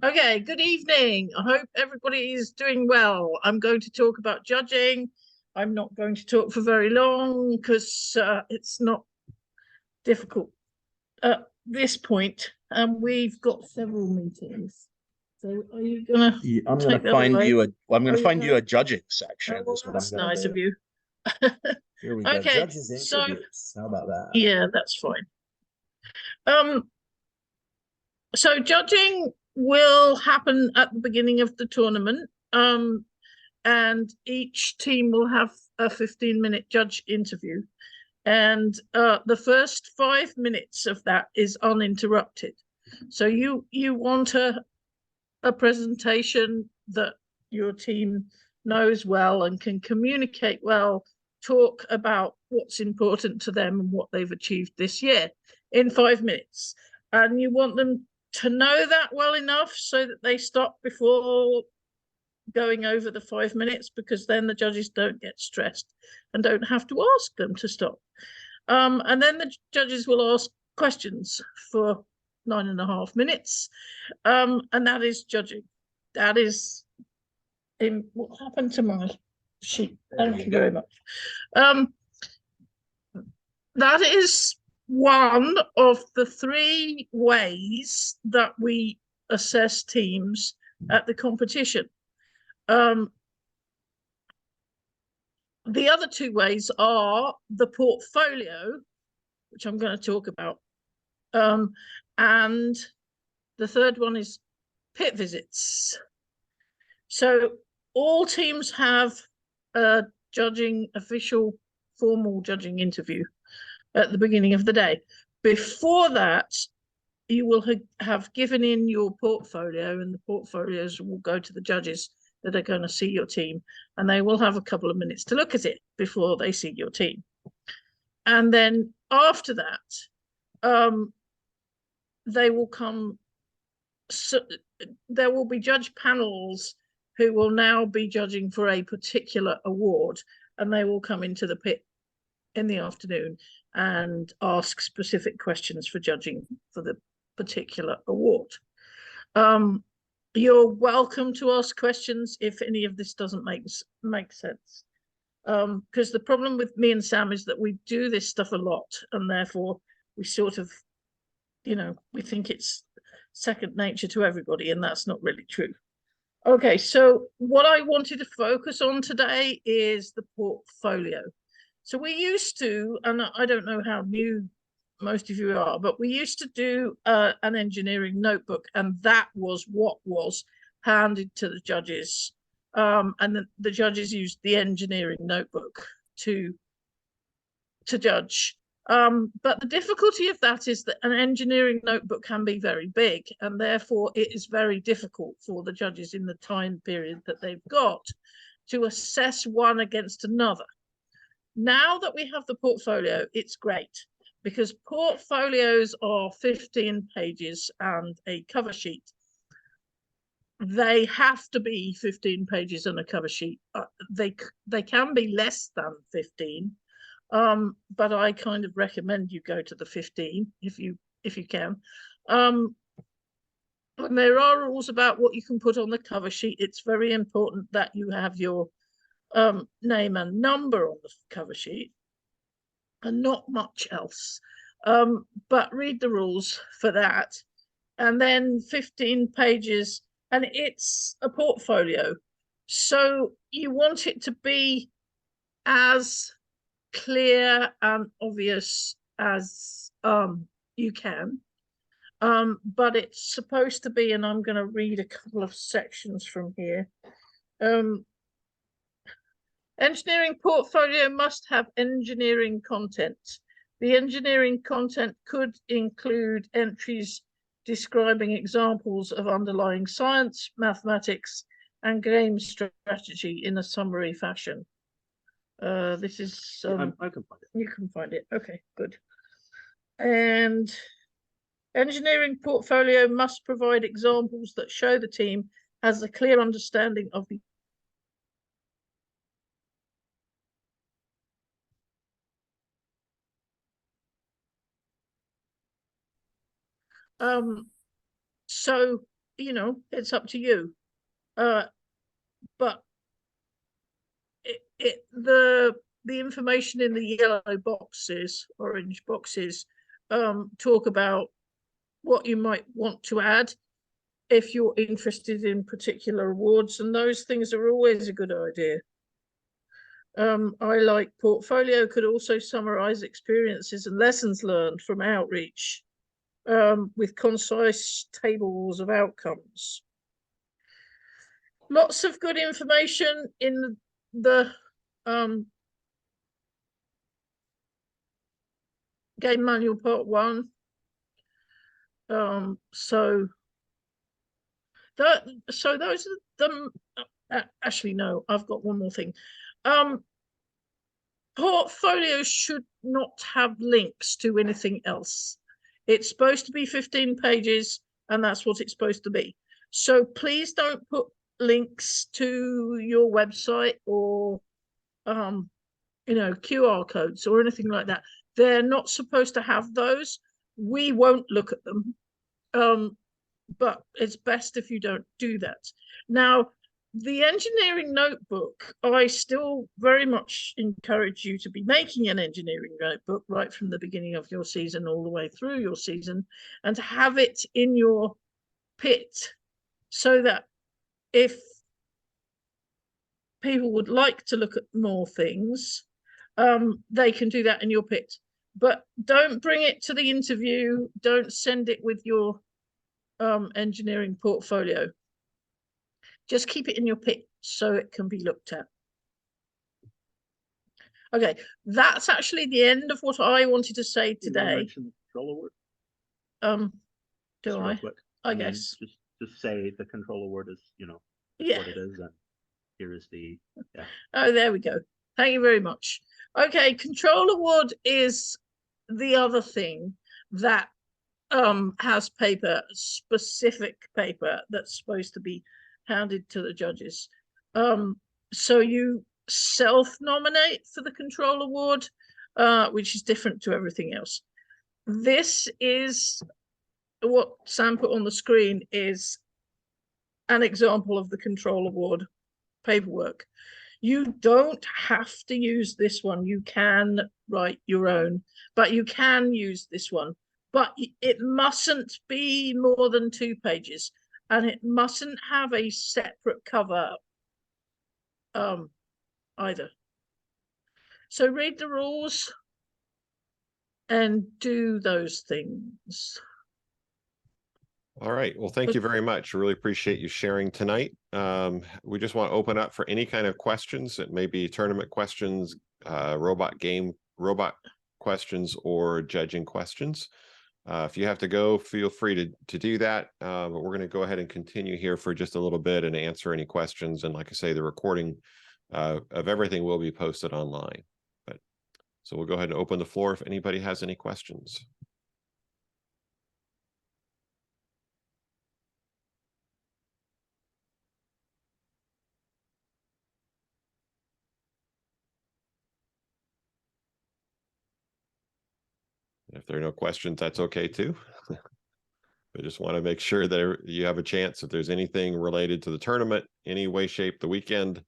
Okay, good evening. I hope everybody is doing well. I'm going to talk about judging. I'm not going to talk for very long because it's not difficult at this point. And we've got several meetings. So are you gonna? I'm take gonna that find away? you a. I'm Are gonna you find you gonna- a judging section. Oh, well, is what I'm that's gonna nice do. of you. Here we go. Okay, Judges so- interviews. How about that? Yeah, that's fine. So judging will happen at the beginning of the tournament. And each team will have a 15-minute judge interview. And the first 5 minutes of that is uninterrupted. So you want a presentation that your team knows well and can communicate well, talk about what's important to them and what they've achieved this year in 5 minutes. And you want them to know that well enough so that they stop before going over the 5 minutes, because then the judges don't get stressed and don't have to ask them to stop. And then the judges will ask questions for 9.5 minutes. And that is judging. That is in what happened to my sheet. Thank you very much. That is one of the 3 ways that we assess teams at the competition. The other 2 ways are the portfolio, which I'm going to talk about, and the third one is pit visits. So all teams have a official formal judging interview at the beginning of the day. Before that, you will have given in your portfolio, and the portfolios will go to the judges that are going to see your team, and they will have a couple of minutes to look at it before they see your team. And then after that, they will come. So there will be judge panels who will now be judging for a particular award, and they will come into the pit in the afternoon and ask specific questions for judging for the particular award. You're welcome to ask questions if any of this doesn't make sense. Because the problem with me and Sam is that we do this stuff a lot, and therefore we sort of, we think it's second nature to everybody, and that's not really true. Okay, so what I wanted to focus on today is the portfolio. So we used to, and I don't know how new most of you are, but we used to do an engineering notebook, and that was what was handed to the judges. And the judges used the engineering notebook to judge. But the difficulty of that is that an engineering notebook can be very big, and therefore it is very difficult for the judges in the time period that they've got to assess one against another. Now that we have the portfolio, it's great, because portfolios are 15 pages and a cover sheet. They have to be 15 pages and a cover sheet. They can be less than 15, but I kind of recommend you go to the 15 if you can. And there are rules about what you can put on the cover sheet. It's very important that you have your name and number on the cover sheet, and not much else. But read the rules for that. And then 15 pages, and it's a portfolio. So you want it to be as clear and obvious as you can. But it's supposed to be, and I'm going to read a couple of sections from here. Engineering portfolio must have engineering content. The engineering content could include entries describing examples of underlying science, mathematics, and game strategy in a summary fashion. This is I can find it. You can find it. Okay, good. And engineering portfolio must provide examples that show the team has a clear understanding of the so it's up to you. But the information in the yellow boxes, orange boxes, talk about what you might want to add if you're interested in particular awards, and those things are always a good idea. I like portfolio could also summarize experiences and lessons learned from outreach with concise tables of outcomes. Lots of good information in the game manual part 1. So those are the actually no, I've got one more thing. Portfolios should not have links to anything else. It's supposed to be 15 pages, and that's what it's supposed to be. So please don't put links to your website or QR codes or anything like that. They're not supposed to have those. We won't look at them. But it's best if you don't do that. Now, the engineering notebook, I still very much encourage you to be making an engineering notebook right from the beginning of your season all the way through your season, and to have it in your pit so that if people would like to look at more things, they can do that in your pit. But don't bring it to the interview. Don't send it with your engineering portfolio. Just keep it in your pit so it can be looked at. Okay, that's actually the end of what I wanted to say today. Control award? Do I? Quick. I guess. Just say the control award is, Yeah. what it is, and here is the Oh, there we go. Thank you very much. Okay, control award is the other thing that has paper, specific paper that's supposed to be handed to the judges. So you self-nominate for the control award, which is different to everything else. This is what Sam put on the screen, is an example of the control award paperwork. You don't have to use this one. You can write your own, but you can use this one. But it mustn't be more than 2 pages, and it mustn't have a separate cover either. So read the rules and do those things. All right. Well, thank you very much. I really appreciate you sharing tonight. We just want to open up for any kind of questions. It may be tournament questions, robot questions, or judging questions. If you have to go, feel free to do that. But we're going to go ahead and continue here for just a little bit and answer any questions. And like I say, the recording of everything will be posted online. So we'll go ahead and open the floor if anybody has any questions. If there are no questions, that's okay too. I just want to make sure that you have a chance if there's anything related to the tournament, any way, shape, the weekend,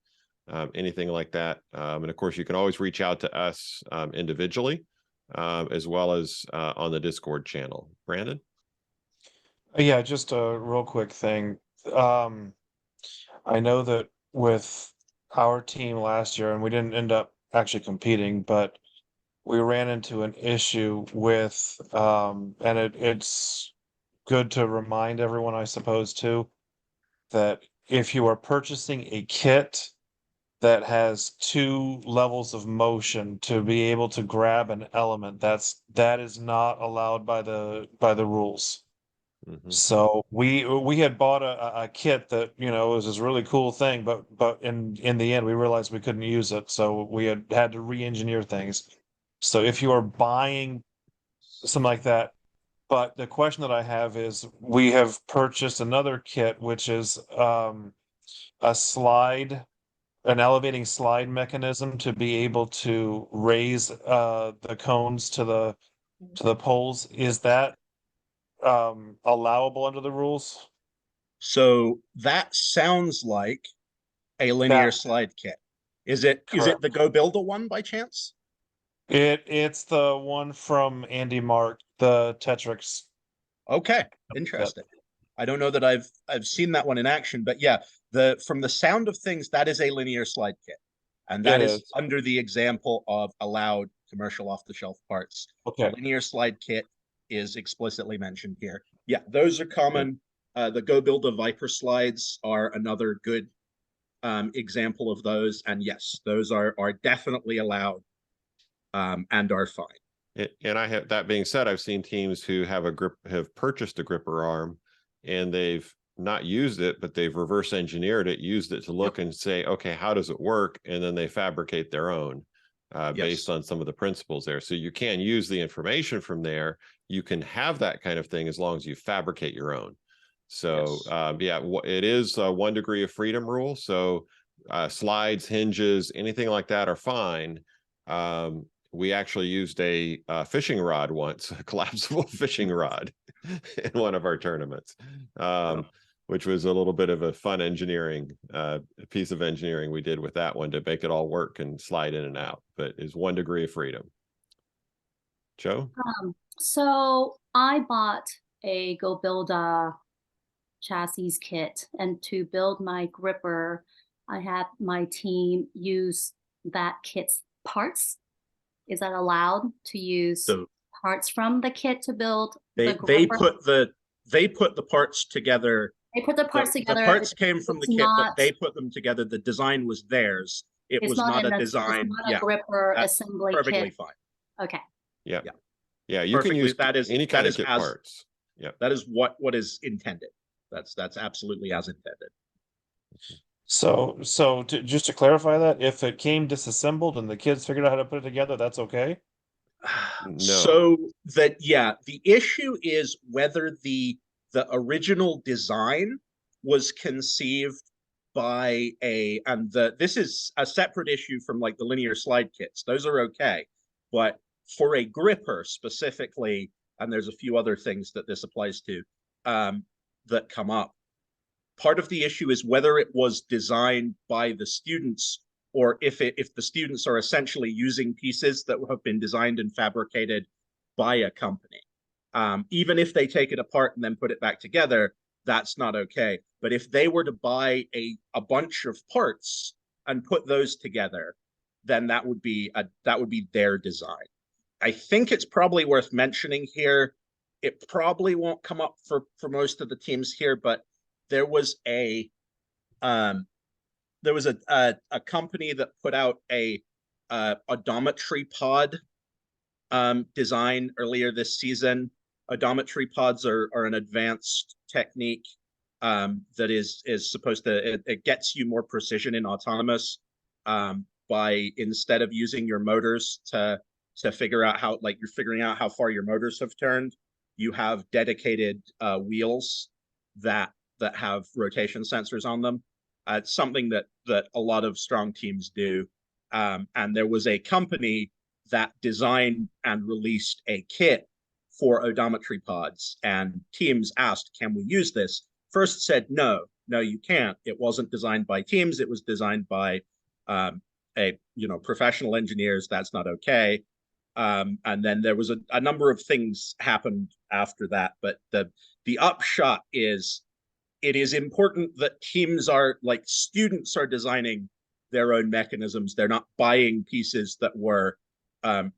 anything like that. And of course, you can always reach out to us individually, as well as on the Discord channel. Brandon? Yeah, just a real quick thing. I know that with our team last year, and we didn't end up actually competing, but we ran into an issue with, and it's good to remind everyone, I suppose, too, that if you are purchasing a kit that has 2 levels of motion to be able to grab an element, that is not allowed by the rules. Mhm. So we had bought a kit that, you know, was this really cool thing, but in the end we realized we couldn't use it, so we had to re-engineer things. So if you are buying something like that, but the question that I have is, we have purchased another kit which is a slide, an elevating slide mechanism to be able to raise the cones to the poles. Is that allowable under the rules? So that sounds like a linear That slide kit. Is it correct. the Go Builder one by chance? It's the one from Andy Mark, the Tetrix. Okay, interesting. I don't know that I've seen that one in action, but yeah, the from the sound of things, that is a linear slide kit, and that It is is. under the example of allowed commercial off-the-shelf parts. The Okay. linear slide kit is explicitly mentioned here. Yeah, those are common. The Go Builder Viper slides are another good example of those, and yes, those are definitely allowed and are fine. And I have, that being said, I've seen teams who have purchased a gripper arm and they've not used it, but they've reverse engineered it, used it to look and say, okay, how does it work? And then they fabricate their own based on some of the principles there. So you can use the information from there. You can have that kind of thing as long as you fabricate your own. So yeah, it is a 1 degree of freedom rule. So slides, hinges, anything like that are fine. We actually used a fishing rod once, a collapsible fishing rod in one of our tournaments, which was a little bit of a fun engineering piece of engineering we did with that one to make it all work and slide in and out, but is 1 degree of freedom. Joe? So I bought a Go Builder chassis kit, and to build my gripper, I had my team use that kit's parts. Is that allowed to use parts from the kit to build the gripper? They put the parts together. They put the parts together. The parts came from the kit, but they put them together. The design was theirs. It was not a design. It's not a gripper assembly perfectly kit. fine. Okay. Yeah. You can use any kind of kit parts. Yeah. That is what is intended. That's absolutely as intended. So just to clarify that, if it came disassembled and the kids figured out how to put it together, that's okay? No. So the issue is whether the original design was conceived by this is a separate issue from like the linear slide kits. Those are okay, but for a gripper specifically, and there's a few other things that this applies to that come up. Part of the issue is whether it was designed by the students, or if the students are essentially using pieces that have been designed and fabricated by a company. Even if they take it apart and then put it back together, that's not okay. But if they were to buy a bunch of parts and put those together, then that would be their design. I think it's probably worth mentioning here. It probably won't come up for most of the teams here, but there was a company that put out a odometry pod design earlier this season. Odometry pods are an advanced technique that is supposed to it gets you more precision in autonomous by, instead of using your motors to figure out how, like, you're figuring out how far your motors have turned, you have dedicated wheels that have rotation sensors on them. It's something that a lot of strong teams do. And there was a company that designed and released a kit for odometry pods, and teams asked, can we use this? First said, no, you can't. It wasn't designed by teams. It was designed by professional engineers. That's not okay. And then there was a number of things happened after that. But the upshot is, it is important that teams are, like, students are designing their own mechanisms. They're not buying pieces that were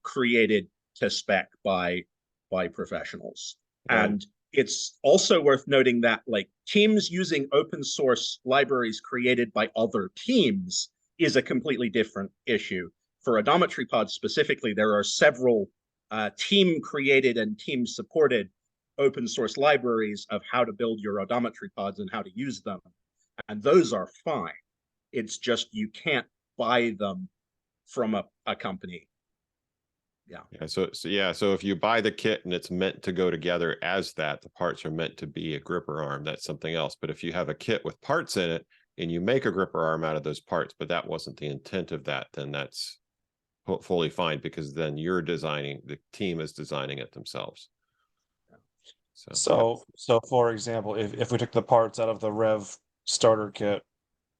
created to spec by professionals. Right. And It's also worth noting that like teams using open source libraries created by other teams is a completely different issue. For odometry pods specifically, there are several team created and team supported open source libraries of how to build your odometry pods and how to use them. And those are fine. It's just you can't buy them from a company. Yeah. So if you buy the kit and it's meant to go together as that, the parts are meant to be a gripper arm, that's something else. But if you have a kit with parts in it and you make a gripper arm out of those parts, but that wasn't the intent of that, then that's fully fine, because then you're designing, the team is designing it themselves. So for example, if we took the parts out of the Rev starter kit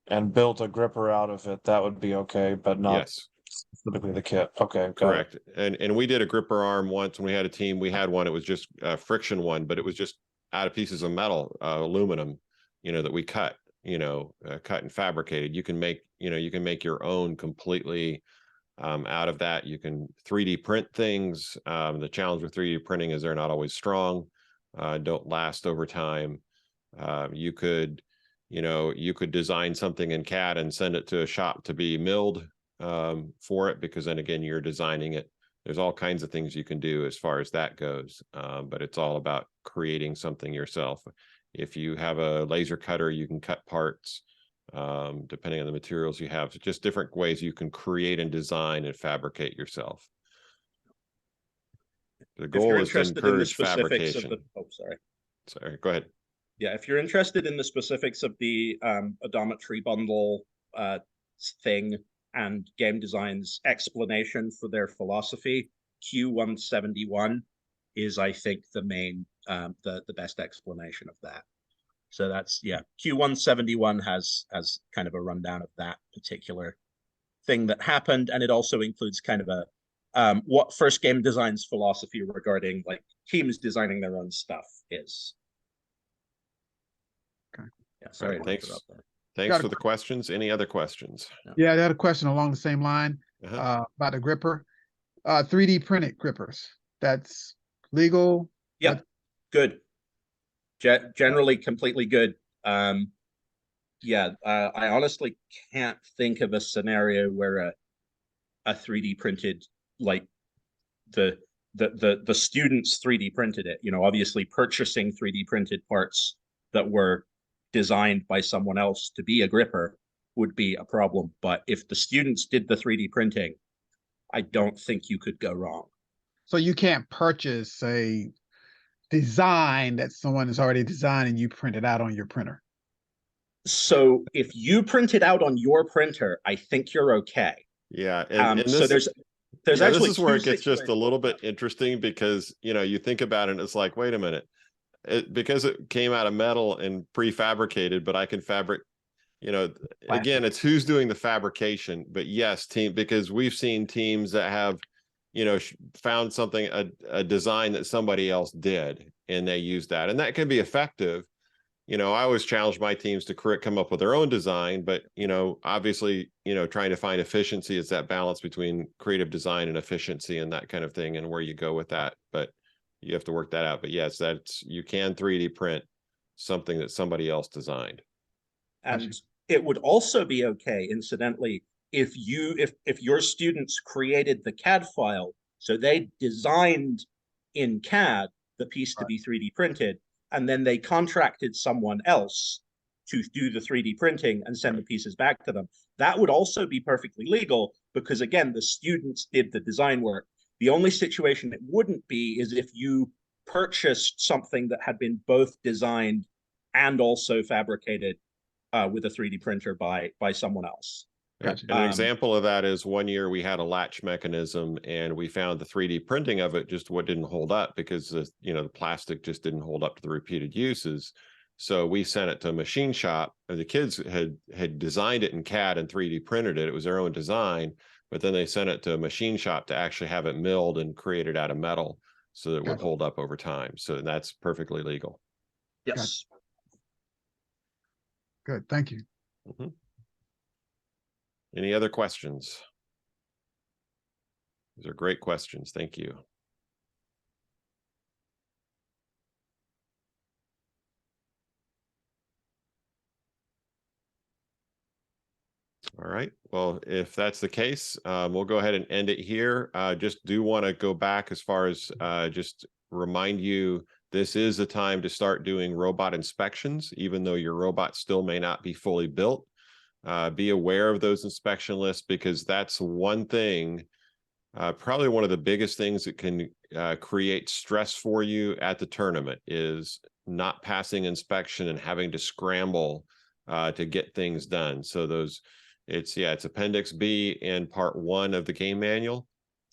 and built a gripper out of it, that would be okay, but not yes, specifically the kit. Okay, correct. And we did a gripper arm once when we had a team. We had one, it was just a friction one, but it was just out of pieces of metal, aluminum, that we cut, cut and fabricated. You can make your own completely out of that. You can 3D print things. The challenge with 3D printing is they're not always strong, don't last over time. You could design something in CAD and send it to a shop to be milled for it, because then again, you're designing it. There's all kinds of things you can do as far as that goes, but it's all about creating something yourself. If you have a laser cutter, you can cut parts depending on the materials you have. So just different ways you can create and design and fabricate yourself. The goal is to encourage fabrication. Sorry, go ahead. Yeah, if you're interested in the specifics of the odometry bundle thing and Game Design's explanation for their philosophy, Q171 is, I think, the main, the best explanation of that. So that's, yeah, Q171 has kind of a rundown of that particular thing that happened, and it also includes kind of a what First Game Design's philosophy regarding like teams designing their own stuff is. Okay. Yeah, sorry. Right, thanks for the questions. Any other questions? Yeah, I had a question along the same line about the gripper. 3D printed grippers. That's legal? Yeah, good. Generally completely good. Yeah, I honestly can't think of a scenario where a 3D printed, like the students 3D printed it. Obviously purchasing 3D printed parts that were designed by someone else to be a gripper would be a problem. But if the students did the 3D printing, I don't think you could go wrong. So you can't purchase a design that someone has already designed and you print it out on your printer. So if you print it out on your printer, I think you're okay. Yeah, and so there's actually this is where it gets just a little bit interesting, because you think about it and it's like, wait a minute, because it came out of metal and prefabricated, but I can fabric, again, it's who's doing the fabrication. But yes, because we've seen teams that have found something, a design that somebody else did, and they use that, and that can be effective. I always challenge my teams to come up with their own design, but obviously trying to find efficiency is that balance between creative design and efficiency and that kind of thing, and where you go with that. But you have to work that out. But yes, you can 3D print something that somebody else designed. And it would also be okay, incidentally, if your students created the CAD file, so they designed in CAD the piece to be 3D printed, and then they contracted someone else to do the 3D printing and send the pieces back to them. That would also be perfectly legal, because again, the students did the design work. The only situation it wouldn't be is if you purchased something that had been both designed and also fabricated with a 3D printer by someone else. Gotcha. An example of that is one year we had a latch mechanism, and we found the 3D printing of it just didn't hold up, because the plastic just didn't hold up to the repeated uses. So we sent it to a machine shop, and the kids had designed it in CAD and 3D printed it. It was their own design, but then they sent it to a machine shop to actually have it milled and created out of metal so that it would hold up over time. So that's perfectly legal. Yes. Good, thank you. Mm-hmm. Any other questions? These are great questions. Thank you. All right. Well, if that's the case, we'll go ahead and end it here. Just do want to go back as far as just remind you, this is the time to start doing robot inspections, even though your robot still may not be fully built. Be aware of those inspection lists, because that's one thing, probably one of the biggest things that can create stress for you at the tournament, is not passing inspection and having to scramble to get things done. So those, it's Appendix B in Part 1 of the game manual.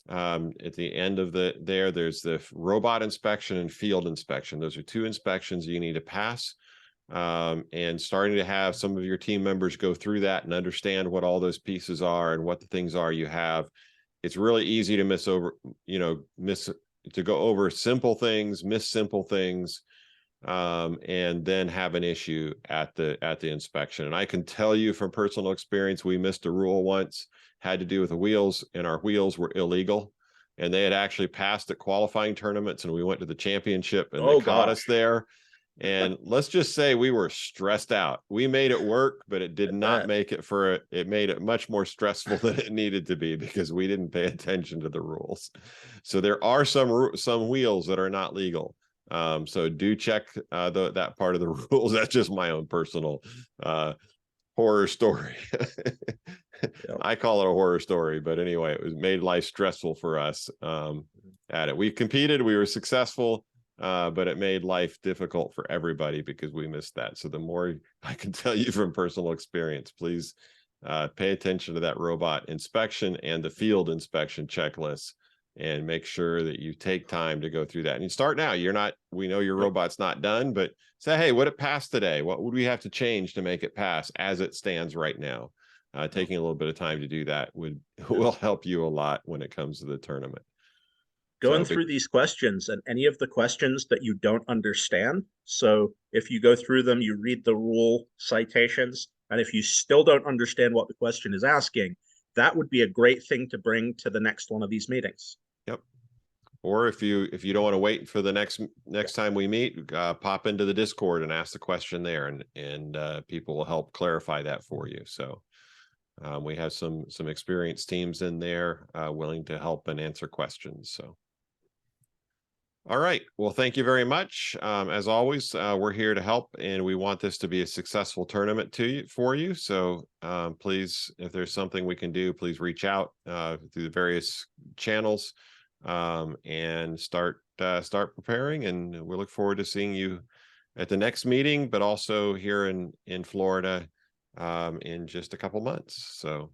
At the end of there's the robot inspection and field inspection. Those are 2 inspections you need to pass. And starting to have some of your team members go through that and understand what all those pieces are and what the things are you have. It's really easy to to go over simple things, miss simple things, and then have an issue at the inspection. And I can tell you from personal experience, we missed a rule once, had to do with the wheels, and our wheels were illegal, and they had actually passed at qualifying tournaments, and we went to the championship, and they caught us there. And let's just say we were stressed out. We made it work, but it did not make it it made it much more stressful than it needed to be, because we didn't pay attention to the rules. So there are some wheels that are not legal. So do check that part of the rules. That's just my own personal horror story. Yep. I call it a horror story, but anyway, it made life stressful for us at it. We competed, we were successful, but it made life difficult for everybody because we missed that. So the more I can tell you from personal experience, please pay attention to that robot inspection and the field inspection checklist, and make sure that you take time to go through that. And you start now. We know your robot's not done, but say, hey, would it pass today? What would we have to change to make it pass as it stands right now? Taking a little bit of time to do that will help you a lot when it comes to the tournament. Going through these questions, and any of the questions that you don't understand. So if you go through them, you read the rule citations, and if you still don't understand what the question is asking, that would be a great thing to bring to the next one of these meetings. Yep. Or if you don't want to wait for the next time we meet, pop into the Discord and ask the question there, and people will help clarify that for you. So we have some experienced teams in there willing to help and answer questions. So. All right. Well, thank you very much. As always, we're here to help, and we want this to be a successful tournament for you. So please, if there's something we can do, please reach out through the various channels and start preparing. And we look forward to seeing you at the next meeting, but also here in Florida in just a couple months. So